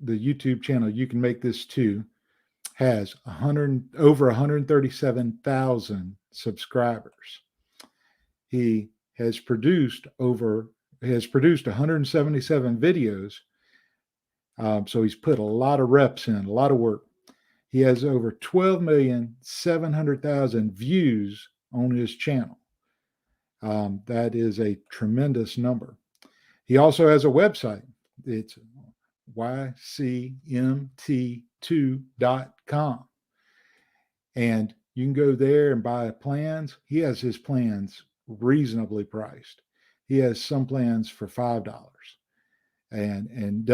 the YouTube channel You Can Make This Too has over 137,000 subscribers. He has produced 177 videos. So he's put a lot of reps in, a lot of work. He has over 12,700,000 views on his channel. That is a tremendous number. He also has a website. It's ycmt2.com. And you can go there and buy plans. He has his plans reasonably priced. He has some plans for $5 and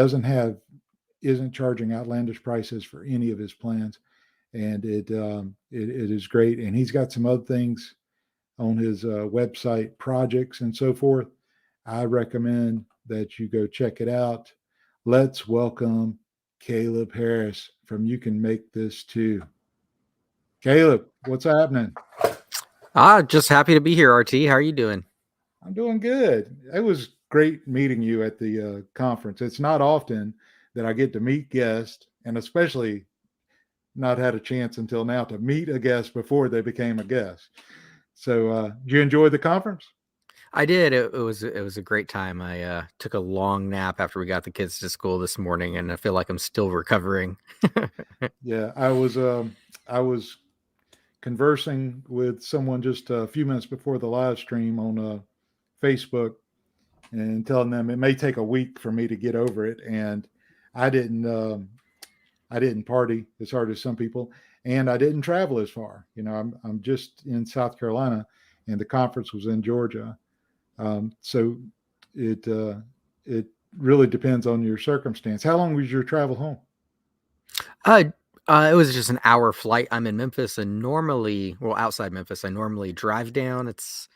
isn't charging outlandish prices for any of his plans. And it is great. And he's got some other things on his website, projects and so forth. I recommend that you go check it out. Let's welcome Caleb Harris from You Can Make This Too. Caleb, what's happening? Just happy to be here, RT. How are you doing? I'm doing good. It was great meeting you at the conference. It's not often that I get to meet guests, and especially not had a chance until now to meet a guest before they became a guest. So did you enjoy the conference? I did. It was a great time. I took a long nap after we got the kids to school this morning, and I feel like I'm still recovering. Yeah, I was conversing with someone just a few minutes before the live stream on Facebook and telling them it may take a week for me to get over it. And I didn't party as hard as some people, and I didn't travel as far. You know, I'm just in South Carolina, and the conference was in Georgia. So it really depends on your circumstance. How long was your travel home? It was just an hour flight. I'm in Memphis, and outside Memphis, I normally drive down. It's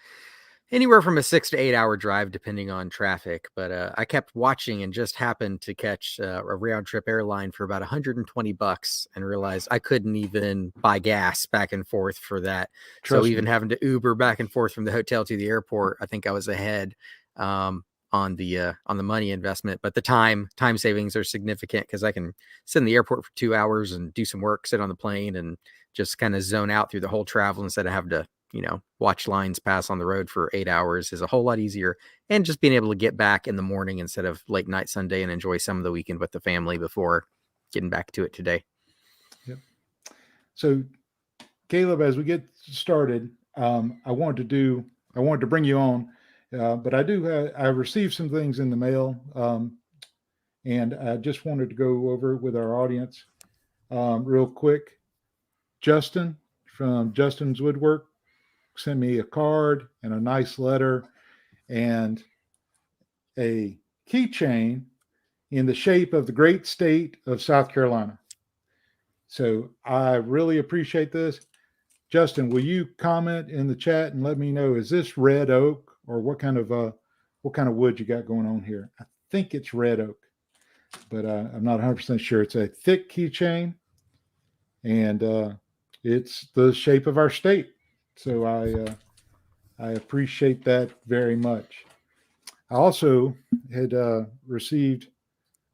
anywhere from a 6 to 8 hour drive, depending on traffic. But I kept watching and just happened to catch a round trip airline for about $120 and realized I couldn't even buy gas back and forth for that. So even having to Uber back and forth from the hotel to the airport, I think I was ahead on the money investment. But the time savings are significant because I can sit in the airport for 2 hours and do some work, sit on the plane, and just kind of zone out through the whole travel instead of having to watch lines pass on the road for 8 hours is a whole lot easier. And just being able to get back in the morning instead of late night Sunday and enjoy some of the weekend with the family before getting back to it today. Yep. So Caleb, as we get started, I wanted to bring you on, but I received some things in the mail, and I just wanted to go over it with our audience real quick. Justin from Justin's Woodwork sent me a card and a nice letter and a keychain in the shape of the great state of South Carolina. So I really appreciate this. Justin, will you comment in the chat and let me know, is this red oak or what kind of wood you got going on here? I think it's red oak, but I'm not 100% sure. It's a thick keychain, and it's the shape of our state. So I appreciate that very much. I also had received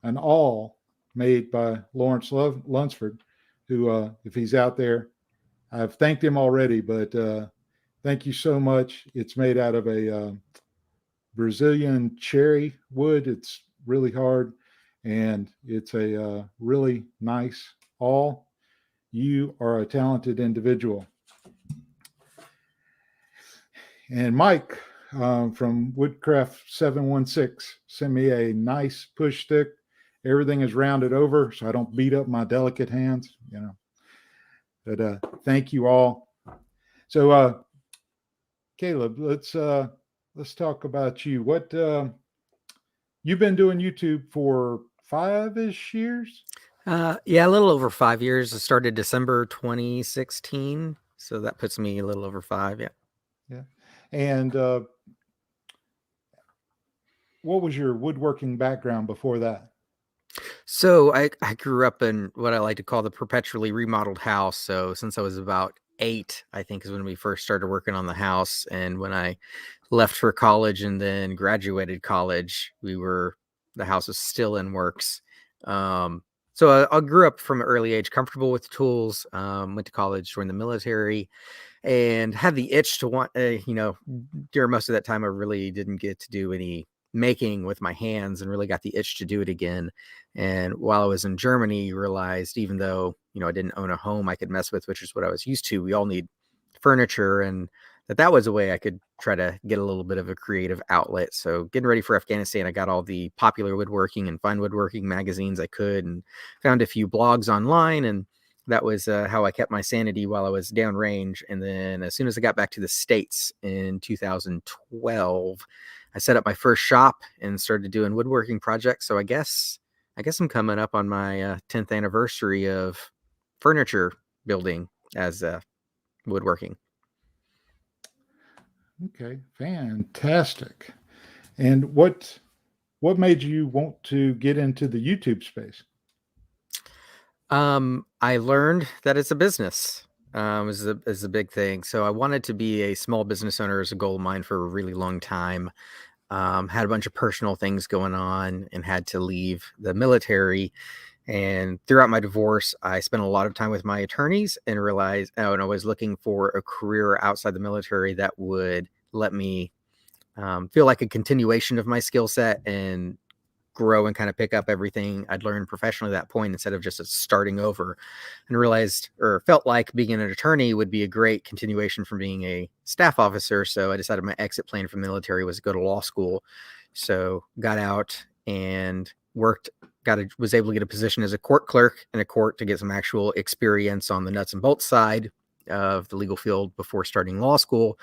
an awl made by Lawrence Lunsford, who, if he's out there, I've thanked him already, but thank you so much. It's made out of a Brazilian cherry wood. It's really hard, and it's a really nice awl. You are a talented individual. And Mike from Woodcraft 716 sent me a nice push stick. Everything is rounded over so I don't beat up my delicate hands, But thank you all. So Caleb, let's talk about you. What you've been doing YouTube for 5-ish years? Yeah, a little over 5 years. I started December 2016, so that puts me a little over 5. Yeah. And what was your woodworking background before that? So I grew up in what I like to call the perpetually remodeled house. So since I was about 8, I think is when we first started working on the house. And when I left for college and then graduated college, the house was still in works. So I grew up from an early age, comfortable with tools, went to college, joined the military, and had the itch to want, during most of that time, I really didn't get to do any making with my hands and really got the itch to do it again. And while I was in Germany, realized even though, I didn't own a home I could mess with, which is what I was used to, we all need furniture, and that was a way I could try to get a little bit of a creative outlet. So getting ready for Afghanistan, I got all the popular woodworking and fine woodworking magazines I could, and found a few blogs online, and that was how I kept my sanity while I was downrange. And then as soon as I got back to the States in 2012, I set up my first shop and started doing woodworking projects. So I guess I'm coming up on my 10th anniversary of furniture building as woodworking. Okay, fantastic. And what made you want to get into the YouTube space? I learned that it's a business. Is a big thing. So I wanted to be a small business owner as a goal of mine for a really long time. Had a bunch of personal things going on and had to leave the military. And throughout my divorce, I spent a lot of time with my attorneys and realized, and I was looking for a career outside the military that would let me feel like a continuation of my skill set and grow and kind of pick up everything I'd learned professionally at that point instead of just starting over. And realized or felt like being an attorney would be a great continuation from being a staff officer. So I decided my exit plan from the military was to go to law school. So got out and worked, was able to get a position as a court clerk in a court to get some actual experience on the nuts and bolts side of the legal field before starting law school.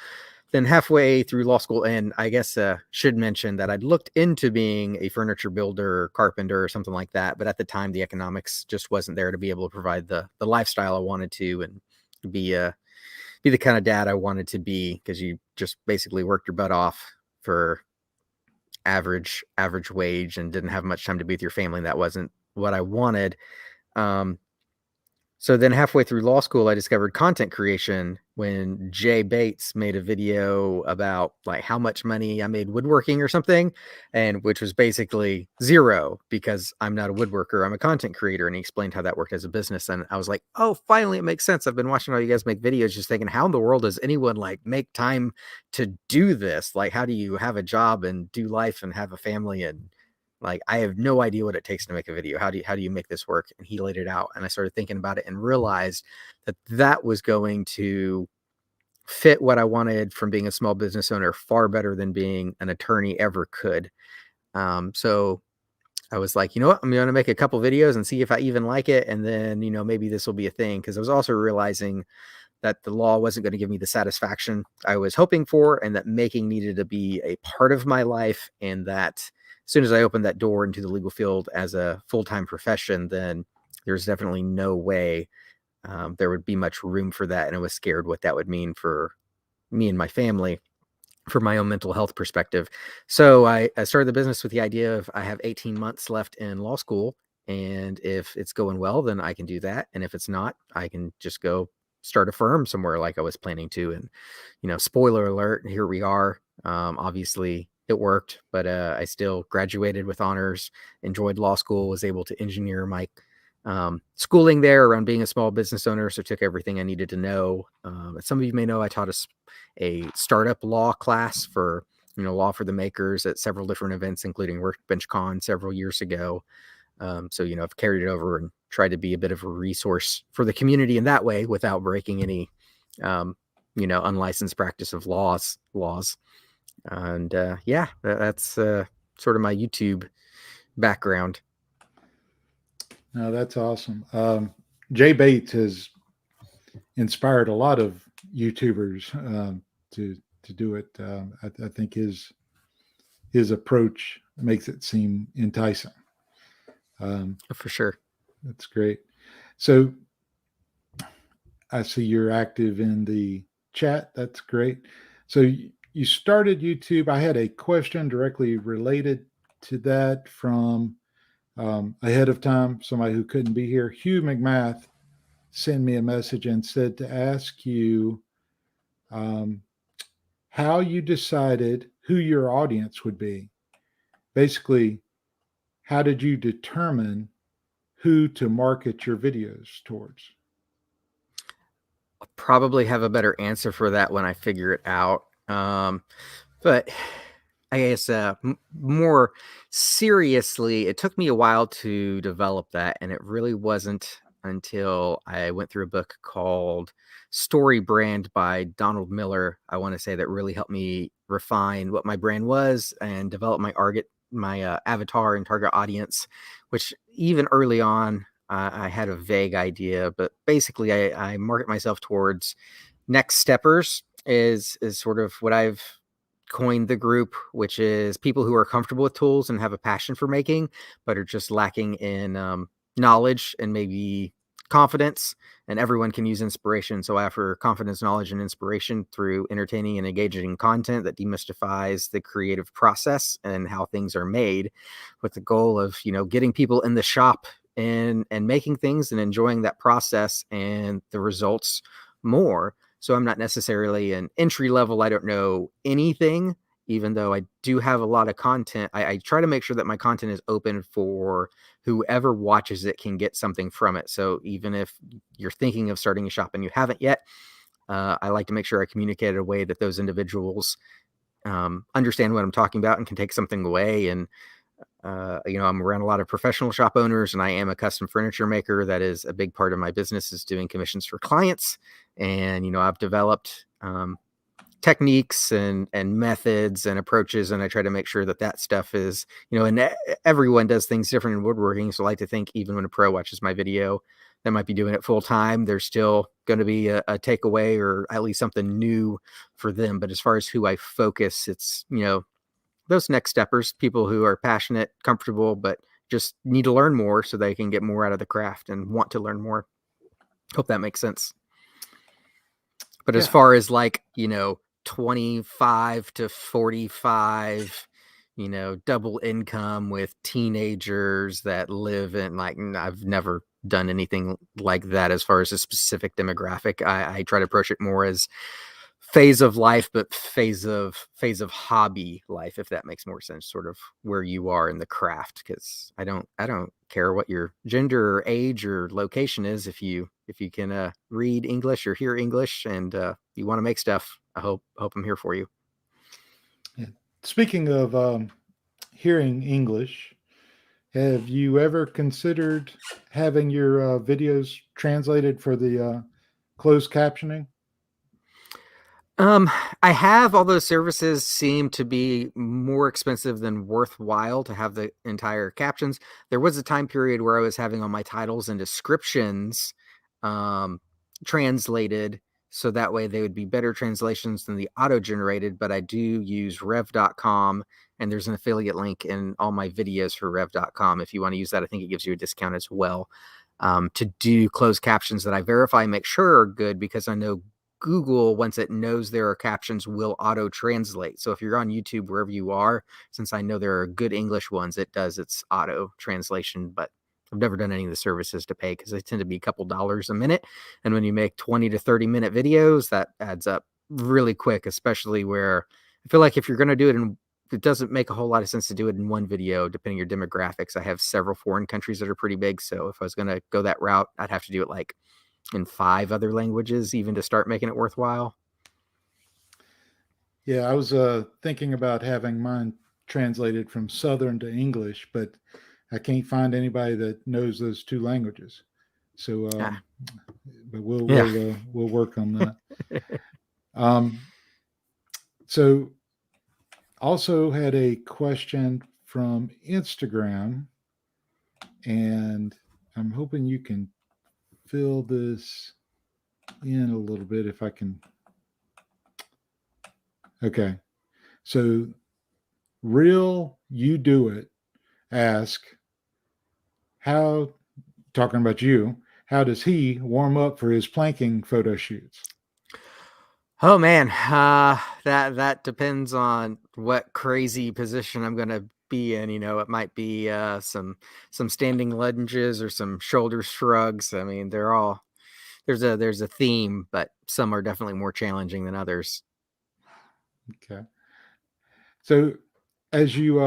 Then halfway through law school, and I guess should mention that I'd looked into being a furniture builder, or carpenter, or something like that. But at the time, the economics just wasn't there to be able to provide the lifestyle I wanted to, and be the kind of dad I wanted to be, because you just basically worked your butt off for average wage and didn't have much time to be with your family. And that wasn't what I wanted. Um, So then halfway through law school, I discovered content creation when Jay Bates made a video about like how much money I made woodworking or something, and which was basically zero because I'm not a woodworker, I'm a content creator. And he explained how that worked as a business. And I was like, oh, finally it makes sense. I've been watching all you guys make videos, just thinking, how in the world does anyone like make time to do this? Like, how do you have a job and do life and have a family? And like, I have no idea what it takes to make a video. How do you make this work? And he laid it out. And I started thinking about it and realized that was going to fit what I wanted from being a small business owner far better than being an attorney ever could. So I was like, you know what? I'm going to make a couple videos and see if I even like it. And then, maybe this will be a thing. Because I was also realizing that the law wasn't going to give me the satisfaction I was hoping for, and that making needed to be a part of my life. And that as soon as I opened that door into the legal field as a full-time profession, then there's definitely no way there would be much room for that. And I was scared what that would mean for me and my family, for my own mental health perspective. So I started the business with the idea of I have 18 months left in law school. And if it's going well, then I can do that. And if it's not, I can just go start a firm somewhere like I was planning to. And, spoiler alert, here we are. Obviously it worked, but I still graduated with honors, enjoyed law school, was able to engineer my schooling there around being a small business owner. So took everything I needed to know. As some of you may know, I taught a startup law class for, law for the makers at several different events, including Workbench Con several years ago. So, I've carried it over and tried to be a bit of a resource for the community in that way without breaking any, unlicensed practice of laws. And that's sort of my YouTube background. No, that's awesome. Jay Bates has inspired a lot of YouTubers to do it. I think his approach makes it seem enticing. For sure. That's great. So I see you're active in the chat. That's great. So you started YouTube. I had a question directly related to that from ahead of time, somebody who couldn't be here. Hugh McMath sent me a message and said to ask you how you decided who your audience would be. Basically, how did you determine who to market your videos towards? I'll probably have a better answer for that when I figure it out. But I guess more seriously, it took me a while to develop that, and it really wasn't until I went through a book called Story Brand by Donald Miller. I want to say that really helped me refine what my brand was and develop my avatar and target audience, which even early on I had a vague idea, but basically I market myself towards next steppers is sort of what I've coined the group, which is people who are comfortable with tools and have a passion for making, but are just lacking in knowledge and maybe confidence. And everyone can use inspiration. So I offer confidence, knowledge, and inspiration through entertaining and engaging content that demystifies the creative process and how things are made, with the goal of, getting people in the shop and making things and enjoying that process and the results more. So I'm not necessarily an entry level, I don't know anything, even though I do have a lot of content. I try to make sure that my content is open for whoever watches it can get something from it. So even if you're thinking of starting a shop and you haven't yet, I like to make sure I communicate in a way that those individuals understand what I'm talking about and can take something away. And I'm around a lot of professional shop owners, and I am a custom furniture maker. That is a big part of my business, is doing commissions for clients. And, I've developed techniques and methods and approaches, and I try to make sure that stuff is, and everyone does things different in woodworking. So I like to think even when a pro watches my video that might be doing it full time, there's still going to be a takeaway or at least something new for them. But as far as who I focus, it's, those next steppers, people who are passionate, comfortable, but just need to learn more so they can get more out of the craft and want to learn more. Hope that makes sense. But as Yeah. far as 25 to 45, double income with teenagers that live in, I've never done anything like that as far as a specific demographic. I try to approach it more as phase of life, but phase of hobby life, if that makes more sense, sort of where you are in the craft. Because I don't care what your gender or age or location is. If you can read English or hear English and you want to make stuff, I hope I'm here for you. Yeah. Speaking of hearing English, have you ever considered having your videos translated for the closed captioning? I have, all those services seem to be more expensive than worthwhile to have the entire captions. There was a time period where I was having all my titles and descriptions translated, so that way they would be better translations than the auto-generated, but I do use rev.com, and there's an affiliate link in all my videos for rev.com. If you want to use that, I think it gives you a discount as well, to do closed captions that I verify and make sure are good, because I know Google, once it knows there are captions, will auto translate. So if you're on YouTube, wherever you are, since I know there are good English ones, it does its auto translation. But I've never done any of the services to pay, because they tend to be a couple dollars a minute. And when you make 20 to 30-minute videos, that adds up really quick, especially where I feel like if you're going to do it it doesn't make a whole lot of sense to do it in one video, depending on your demographics. I have several foreign countries that are pretty big. So if I was going to go that route, I'd have to do it in 5 other languages, even to start making it worthwhile. Yeah, I was thinking about having mine translated from Southern to English, but I can't find anybody that knows those two languages. So, but we'll work on that. So, also had a question from Instagram, and I'm hoping you can fill this in a little bit if I can. Okay. So, Real You Do It ask, how, talking about you, how does he warm up for his planking photo shoots? Oh man, that depends on what crazy position I'm gonna be in. It might be some standing lunges or some shoulder shrugs. I mean, they're all, there's a theme, but some are definitely more challenging than others. Okay. So as you've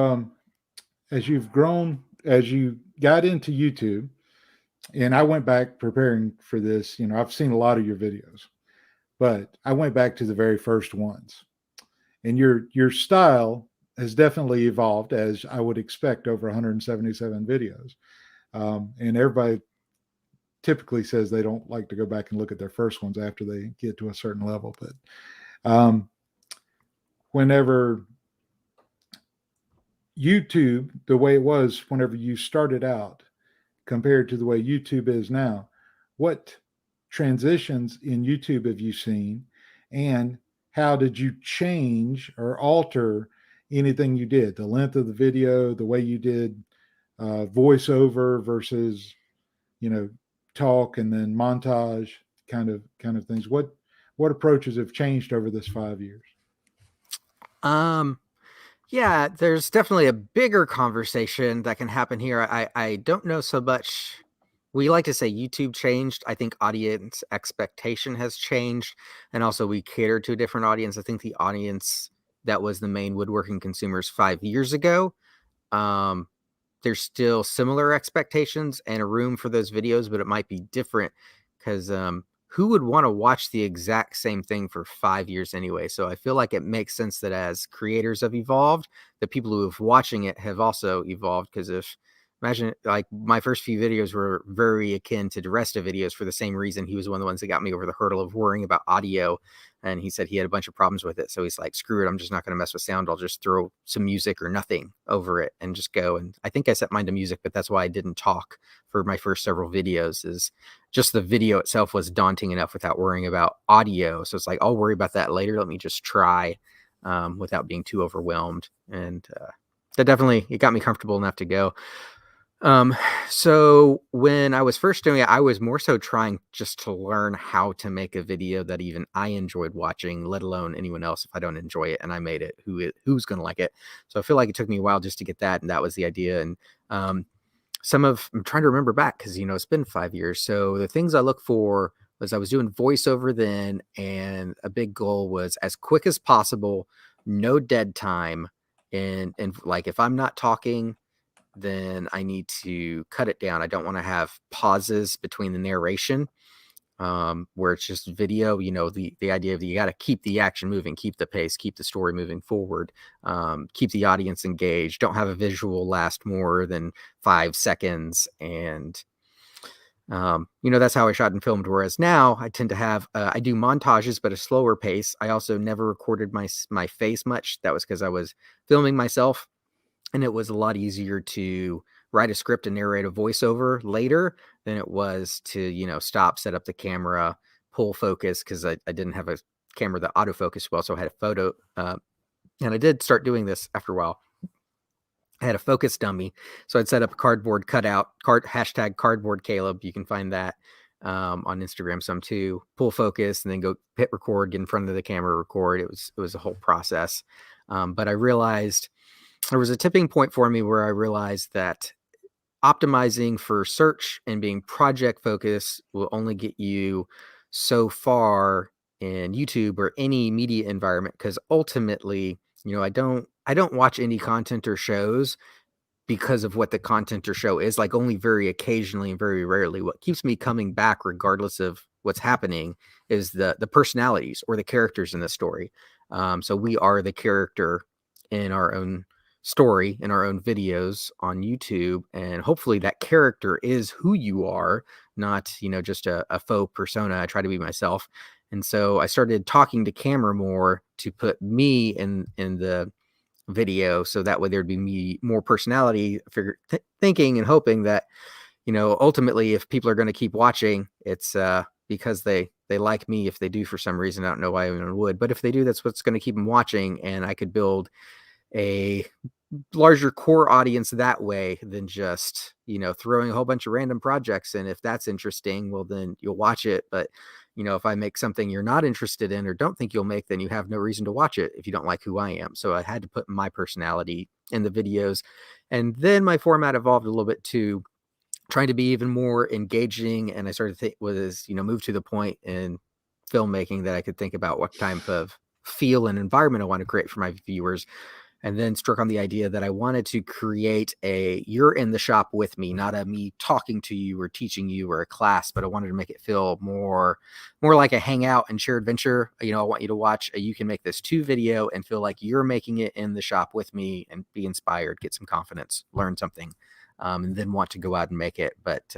grown, as you got into YouTube, and I went back preparing for this. I've seen a lot of your videos, but I went back to the very first ones, and your style has definitely evolved, as I would expect over 177 videos. And everybody typically says they don't like to go back and look at their first ones after they get to a certain level. But um, whenever YouTube, the way it was whenever you started out, compared to the way YouTube is now, what transitions in YouTube have you seen? And how did you change or alter anything you did? The length of the video, the way you did voiceover versus, you know, talk and then montage kind of things. What approaches have changed over this 5 years? Um, yeah, there's definitely a bigger conversation that can happen here. I don't know so much. We like to say YouTube changed. I think audience expectation has changed. And also we cater to a different audience. I think the audience that was the main woodworking consumers 5 years ago, um, there's still similar expectations and a room for those videos, but it might be different because who would want to watch the exact same thing for 5 years anyway? So I feel like it makes sense that as creators have evolved, the people who have watching it have also evolved. Because if imagine like my first few videos were very akin to the rest of videos for the same reason. He was one of the ones that got me over the hurdle of worrying about audio. And he said he had a bunch of problems with it. So he's like, screw it. I'm just not going to mess with sound. I'll just throw some music or nothing over it and just go. And I think I set mine to music, but that's why I didn't talk for my first several videos. Is just the video itself was daunting enough without worrying about audio. So it's like, I'll worry about that later. Let me just try without being too overwhelmed. And that definitely, it got me comfortable enough to go. So when I was first doing it, I was more so trying just to learn how to make a video that even I enjoyed watching, let alone anyone else if I don't enjoy it and I made it, who's going to like it. So I feel like it took me a while just to get that. And that was the idea. And I'm trying to remember back because, it's been 5 years. So the things I look for was I was doing voiceover then. And a big goal was as quick as possible, no dead time. And like, if I'm not talking, then I need to cut it down. I don't want to have pauses between the narration, where it's just video. The idea of you got to keep the action moving, keep the pace, keep the story moving forward, keep the audience engaged. Don't have a visual last more than 5 seconds. And that's how I shot and filmed. Whereas now I tend to have, I do montages, but a slower pace. I also never recorded my face much. That was because I was filming myself. And it was a lot easier to write a script and narrate a voiceover later than it was to, stop, set up the camera, pull focus, because I didn't have a camera that autofocused well. So I had a photo. And I did start doing this after a while. I had a focus dummy. So I'd set up a cardboard cutout, hashtag cardboard Caleb. You can find that on Instagram some too. Pull focus and then go hit record, get in front of the camera, record. It was a whole process. But I realized there was a tipping point for me where I realized that optimizing for search and being project focused will only get you so far in YouTube or any media environment. Because ultimately, I don't watch any content or shows because of what the content or show is, like only very occasionally and very rarely. What keeps me coming back regardless of what's happening is the personalities or the characters in the story. So we are the character in our own story, in our own videos on YouTube, and hopefully that character is who you are, not just a faux persona. I try to be myself. And so I started talking to camera more to put me in the video, so that way there'd be more personality, thinking and hoping that ultimately if people are going to keep watching, it's because they like me. If they do for some reason, I don't know why anyone would, but if they do, that's what's going to keep them watching. And I could build a larger core audience that way than just throwing a whole bunch of random projects. And if that's interesting, well, then you'll watch it. But if I make something you're not interested in or don't think you'll make, then you have no reason to watch it if you don't like who I am. So I had to put my personality in the videos. And then my format evolved a little bit to trying to be even more engaging. And I started to think move to the point in filmmaking that I could think about what type of feel and environment I want to create for my viewers. and then struck on the idea that I wanted to create a you're in the shop with me, not a me talking to you or teaching you or a class, but I wanted to make it feel more like a hangout and shared adventure. You know, I want you to watch a You Can Make This Too video and feel like you're making it in the shop with me and be inspired, get some confidence, learn something, and then want to go out and make it. But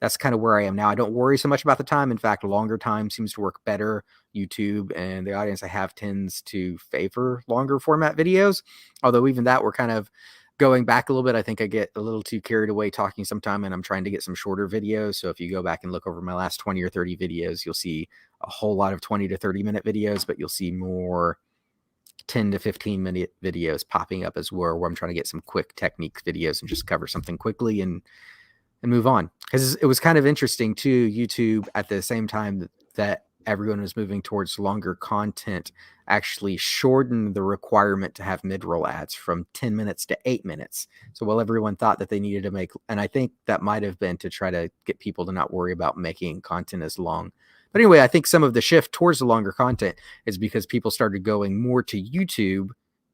that's kind of where I am now. I don't worry so much about the time. In fact, longer time seems to work better. YouTube and the audience I have tends to favor longer format videos. Although even that, we're kind of going back a little bit. I think I get a little too carried away talking sometime, and I'm trying to get some shorter videos. So if you go back and look over my last 20 or 30 videos, you'll see a whole lot of 20 to 30 minute videos, but you'll see more 10 to 15 minute videos popping up as well, where I'm trying to get some quick technique videos and just cover something quickly and move on. Because it was kind of interesting too, YouTube at the same time that everyone was moving towards longer content actually shortened the requirement to have mid-roll ads from 10 minutes to 8 minutes. So while everyone thought that they needed to make, and I think that might have been to try to get people to not worry about making content as long. But anyway, I think some of the shift towards the longer content is because people started going more to YouTube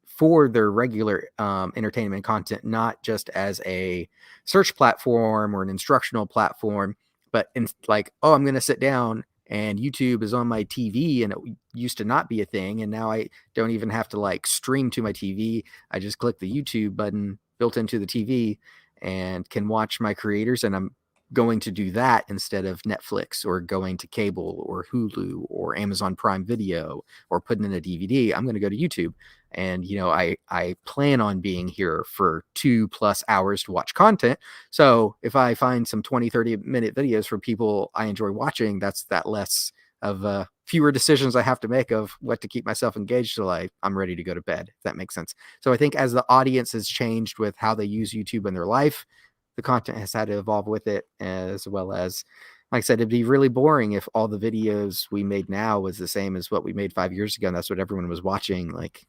for their regular entertainment content, not just as a search platform or an instructional platform, but in like, oh, I'm going to sit down and YouTube is on my TV, and it used to not be a thing. And now I don't even have to like stream to my TV. I just click the YouTube button built into the TV and can watch my creators. And I'm going to do that instead of Netflix or going to cable or Hulu or Amazon Prime Video or putting in a DVD. I'm going to go to YouTube. And, you know, I plan on being here for 2+ hours to watch content. So if I find some 20, 30-minute videos for people I enjoy watching, that's that less of fewer decisions I have to make of what to keep myself engaged till I'm ready to go to bed, if that makes sense. So I think as the audience has changed with how they use YouTube in their life, the content has had to evolve with it, as well as, like I said, it'd be really boring if all the videos we made now was the same as what we made 5 years ago, and that's what everyone was watching. Like,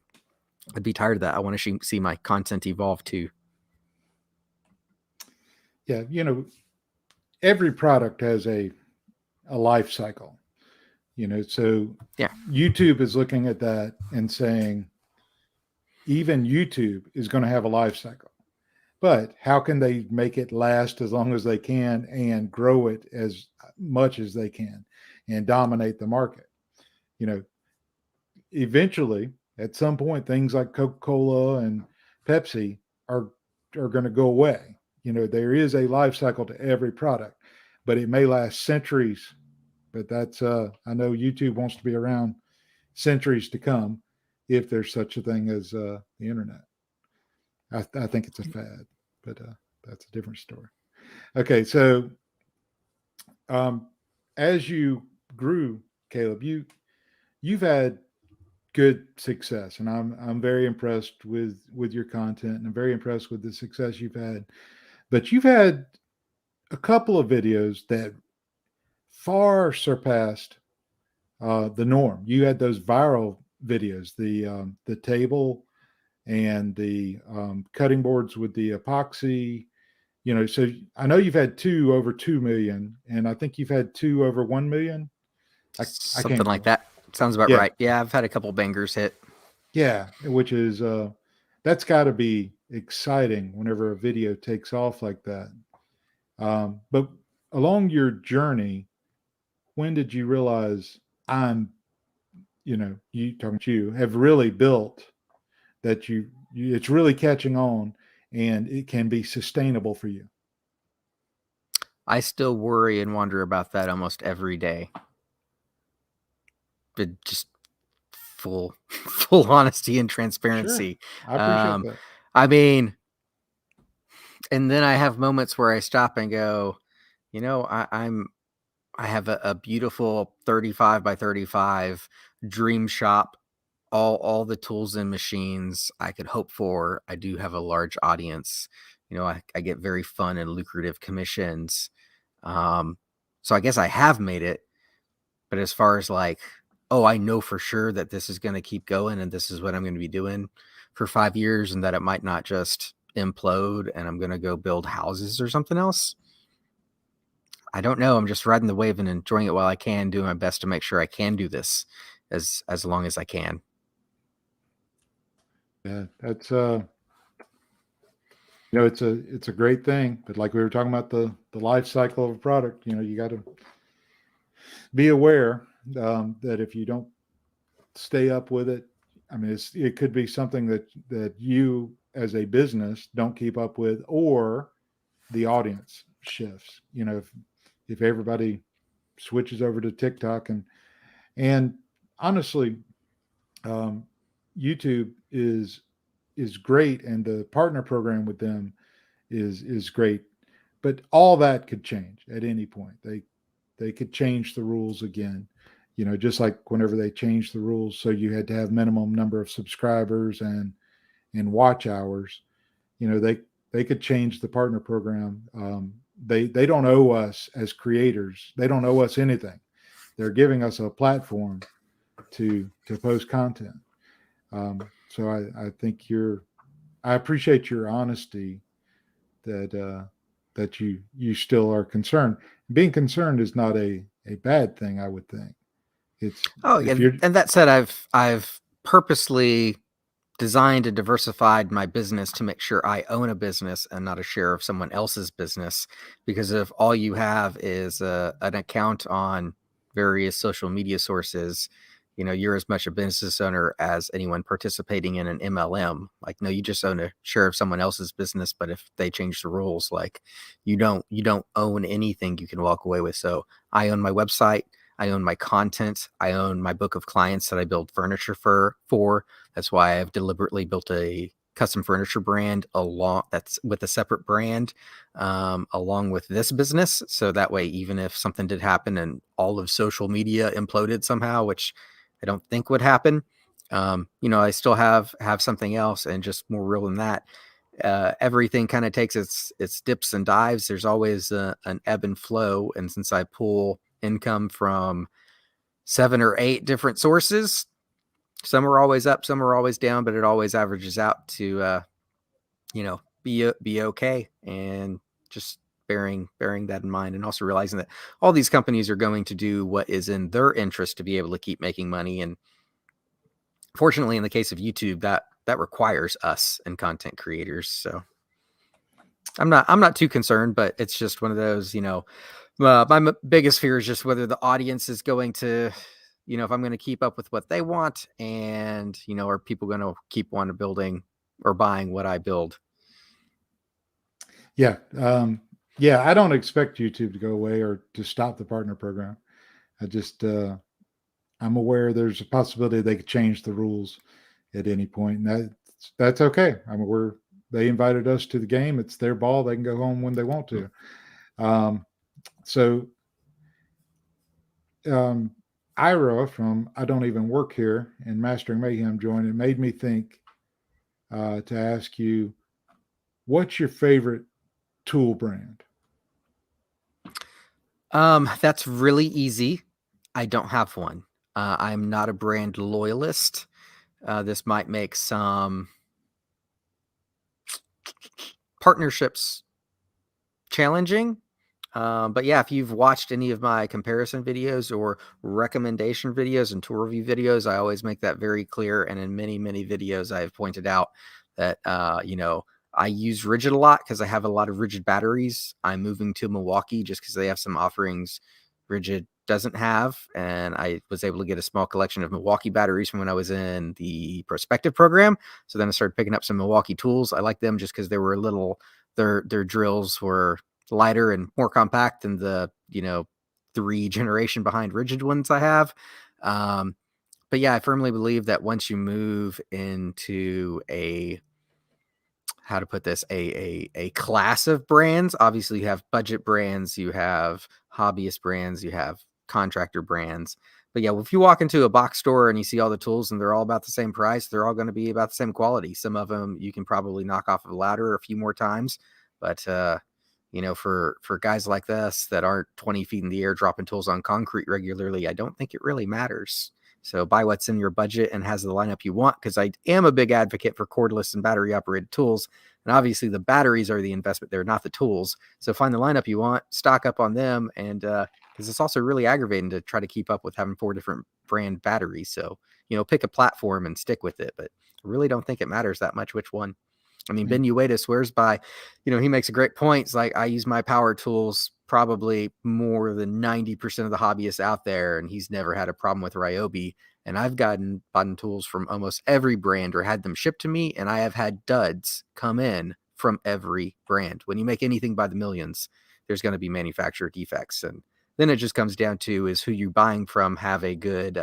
I'd be tired of that. I want to see my content evolve too. Yeah, you know, every product has a life cycle. You know, so yeah, YouTube is looking at that and saying, even YouTube is going to have a life cycle. But how can they make it last as long as they can and grow it as much as they can and dominate the market? You know, eventually, at some point, things like Coca-Cola and Pepsi are going to go away. You know, there is a life cycle to every product, but it may last centuries. But that's I know YouTube wants to be around centuries to come, if there's such a thing as the internet. I think it's a fad, but that's a different story. Okay, so as you grew, Caleb, you've had good success, and I'm very impressed with your content, and I'm very impressed with the success you've had. But you've had a couple of videos that far surpassed the norm. You had those viral videos, the table and the cutting boards with the epoxy. You know, so I know you've had two over 2 million, and I think you've had two over 1 million. I something can't. like that. Sounds about right. Yeah, I've had a couple bangers hit. Yeah, which is that's got to be exciting whenever a video takes off like that. But along your journey, when did you realize you talking to you have really built that it's really catching on and it can be sustainable for you? I still worry and wonder about that almost every day. But just full honesty and transparency. Sure. I appreciate that. I mean, and then I have moments where I stop and go, you know, I have a beautiful 35 by 35 dream shop, all the tools and machines I could hope for. I do have a large audience. You know, I get very fun and lucrative commissions. So I guess I have made it. But as far as like, oh, I know for sure that this is going to keep going and this is what I'm going to be doing for 5 years, and that it might not just implode and I'm going to go build houses or something else. I don't know. I'm just riding the wave and enjoying it while I can, doing my best to make sure I can do this as long as I can. Yeah, that's it's a great thing. But like we were talking about the life cycle of a product, you got to be aware that if you don't stay up with it, I mean, it could be something that you as a business don't keep up with, or the audience shifts. If everybody switches over to TikTok and honestly, um, YouTube is great, and the partner program with them is great, but all that could change at any point. They could change the rules again, just like whenever they changed the rules, so you had to have minimum number of subscribers and watch hours. They could change the partner program. They don't owe us as creators. They don't owe us anything. They're giving us a platform to post content. So I think I appreciate your honesty that you still are concerned. Being concerned is not a bad thing, I would think. It's Oh, if you're and that said, I've purposely designed and diversified my business to make sure I own a business and not a share of someone else's business. Because if all you have is an account on various social media sources, you're as much a business owner as anyone participating in an MLM. Like, no, you just own a share of someone else's business. But if they change the rules, like you don't own anything you can walk away with. So I own my website. I own my content. I own my book of clients that I build furniture for. That's why I've deliberately built a custom furniture brand that's with a separate brand, along with this business. So that way, even if something did happen and all of social media imploded somehow, which I don't think would happen, I still have something else. And just more real than that, everything kind of takes its dips and dives. There's always an ebb and flow. And since I pull income from 7 or 8 different sources, some are always up, some are always down, but it always averages out to be okay. And just bearing that in mind, and also realizing that all these companies are going to do what is in their interest to be able to keep making money. And fortunately, in the case of YouTube, that requires us and content creators. So I'm not too concerned, but it's just one of those, my biggest fear is just whether the audience is going to, if I'm going to keep up with what they want, and, are people going to keep wanting building or buying what I build? Yeah. Yeah, I don't expect YouTube to go away or to stop the partner program. I just, I'm aware there's a possibility they could change the rules at any point, and that's okay. I mean, they invited us to the game. It's their ball. They can go home when they want to. So, Ira from I Don't Even Work Here and Mastering Mayhem joined. It made me think to ask you, what's your favorite tool brand? That's really easy. I don't have one. I'm not a brand loyalist. This might make some partnerships challenging. But yeah, if you've watched any of my comparison videos or recommendation videos and tool review videos, I always make that very clear. And in many, many videos, I've pointed out that, I use Rigid a lot because I have a lot of Rigid batteries. I'm moving to Milwaukee just because they have some offerings Rigid doesn't have. And I was able to get a small collection of Milwaukee batteries from when I was in the prospective program. So then I started picking up some Milwaukee tools. I like them just because they were their drills were lighter and more compact than the 3 generation behind Rigid ones I have. But yeah, I firmly believe that once you move into how to put this, a class of brands, obviously you have budget brands, you have hobbyist brands, you have contractor brands. But yeah, if you walk into a box store and you see all the tools and they're all about the same price, they're all going to be about the same quality. Some of them you can probably knock off of a ladder a few more times, but for guys like us that aren't 20 feet in the air dropping tools on concrete regularly, I don't think it really matters. So buy what's in your budget and has the lineup you want, because I am a big advocate for cordless and battery operated tools. And obviously the batteries are the investment there, not the tools. So find the lineup you want, stock up on them. And because it's also really aggravating to try to keep up with having 4 different brand batteries. So, pick a platform and stick with it. But I really don't think it matters that much which one. I mean, Ben Ueda swears by, he makes a great point. It's like, I use my power tools probably more than 90% of the hobbyists out there, and he's never had a problem with Ryobi. And I've gotten tools from almost every brand or had them shipped to me, and I have had duds come in from every brand. When you make anything by the millions, there's going to be manufacturer defects. And then it just comes down to is who you're buying from have a good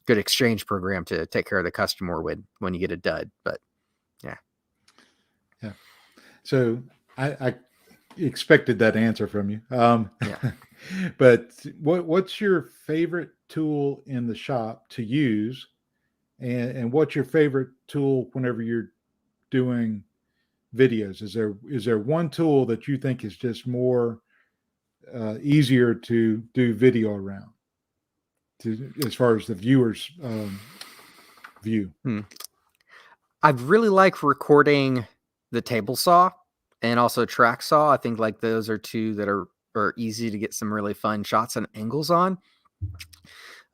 exchange program to take care of the customer when you get a dud. But yeah. So I expected that answer from you. Yeah. But what's your favorite tool in the shop to use, and what's your favorite tool whenever you're doing videos? Is there one tool that you think is just more easier to do video around, as far as the viewers view? I really like recording the table saw and also track saw. I think like those are two that are easy to get some really fun shots and angles on.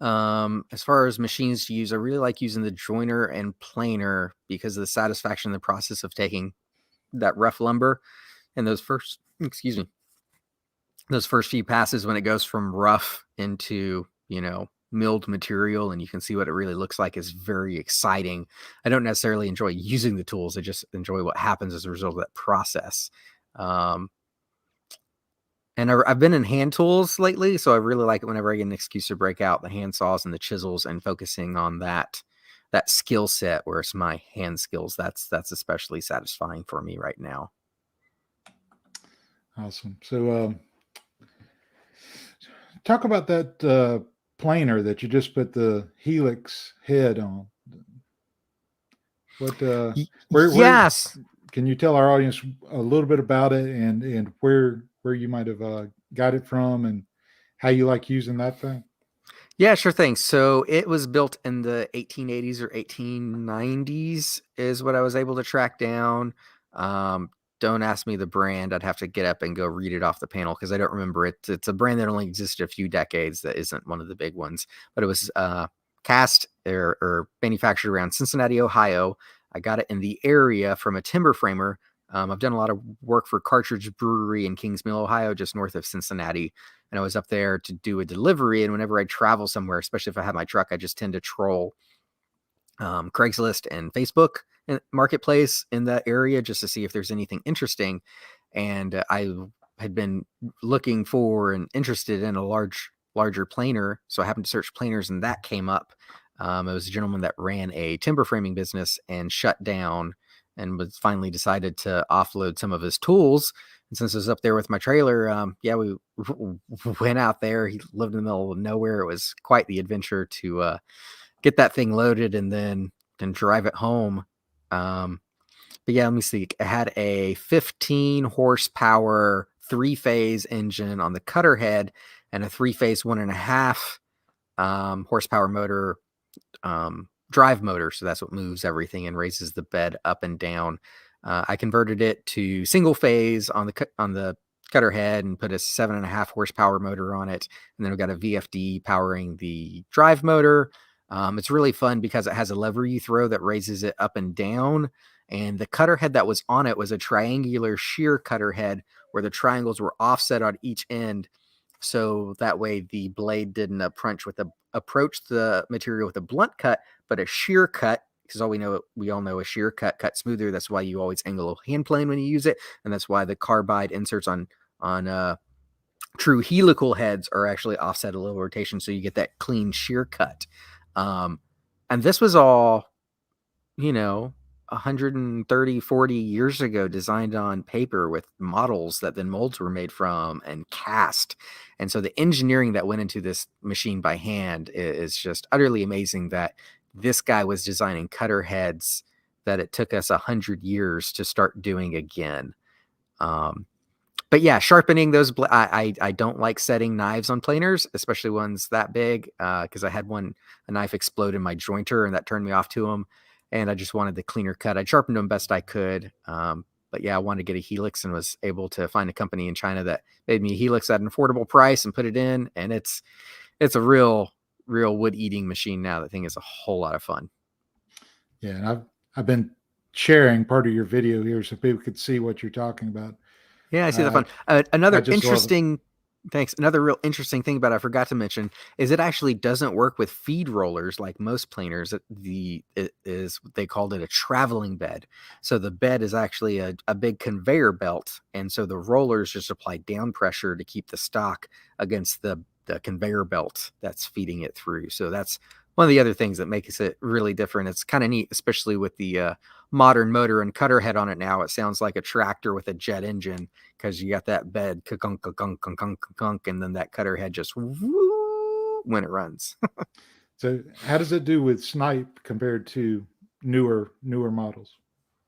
As far as machines to use, I really like using the joiner and planer because of the satisfaction in the process of taking that rough lumber and those first few passes when it goes from rough into, milled material, and you can see what it really looks like, is very exciting. I don't necessarily enjoy using the tools. I just enjoy what happens as a result of that process. And I've been in hand tools lately, so I really like it whenever I get an excuse to break out the hand saws and the chisels and focusing on that skill set where it's my hand skills. That's especially satisfying for me right now. Awesome. So talk about that planer that you just put the helix head on. What yes, can you tell our audience a little bit about it, and where you might have got it from, and how you like using that thing? Yeah, sure thing. So it was built in the 1880s or 1890s is what I was able to track down. Don't ask me the brand. I'd have to get up and go read it off the panel because I don't remember it. It's a brand that only existed a few decades. That isn't one of the big ones, but it was cast or manufactured around Cincinnati, Ohio. I got it in the area from a timber framer. I've done a lot of work for Cartridge Brewery in Kings Mill, Ohio, just north of Cincinnati. And I was up there to do a delivery. And whenever I travel somewhere, especially if I have my truck, I just tend to troll Craigslist and Facebook and Marketplace in that area just to see if there's anything interesting. And I had been looking for and interested in a larger planer. So I happened to search planers, and that came up. It was a gentleman that ran a timber framing business and shut down, and was finally decided to offload some of his tools. And since I was up there with my trailer, we went out there. He lived in the middle of nowhere. It was quite the adventure to get that thing loaded and then drive it home. But yeah, let me see. I had a 15 horsepower 3-phase engine on the cutter head and a 3-phase 1.5 horsepower motor, drive motor. So that's what moves everything and raises the bed up and down. I converted it to single phase on the cutter head and put a 7.5 horsepower motor on it. And then we've got a VFD powering the drive motor. It's really fun because it has a lever you throw that raises it up and down. And the cutter head that was on it was a triangular shear cutter head where the triangles were offset on each end. So that way the blade didn't approach the material with a blunt cut, but a shear cut, because we all know a shear cut cuts smoother. That's why you always angle a hand plane when you use it. And that's why the carbide inserts on true helical heads are actually offset a little rotation. So you get that clean shear cut. And this was all, 130, 40 years ago, designed on paper with models that then molds were made from and cast. And so the engineering that went into this machine by hand is just utterly amazing, that this guy was designing cutter heads that it took us 100 years to start doing again. But yeah, sharpening those. I don't like setting knives on planers, especially ones that big, because I had a knife explode in my jointer, and that turned me off to them. And I just wanted the cleaner cut. I sharpened them best I could. But yeah, I wanted to get a helix and was able to find a company in China that made me a helix at an affordable price and put it in. And it's a real wood eating machine now. That thing is a whole lot of fun. Yeah, and I've been sharing part of your video here so people could see what you're talking about. Yeah, I see the I fun. I Another just love it. interesting, thanks. Another real interesting thing about it I forgot to mention is it actually doesn't work with feed rollers like most planers. It is they called it a traveling bed. So the bed is actually a big conveyor belt, and so the rollers just apply down pressure to keep the stock against the conveyor belt that's feeding it through. So that's one of the other things that makes it really different. It's kind of neat, especially with the modern motor and cutter head on it now. It sounds like a tractor with a jet engine because you got that bed, ka-kunk, ka-kunk, ka-kunk, ka-kunk, and then that cutter head just woo when it runs. So how does it do with Snipe compared to newer models?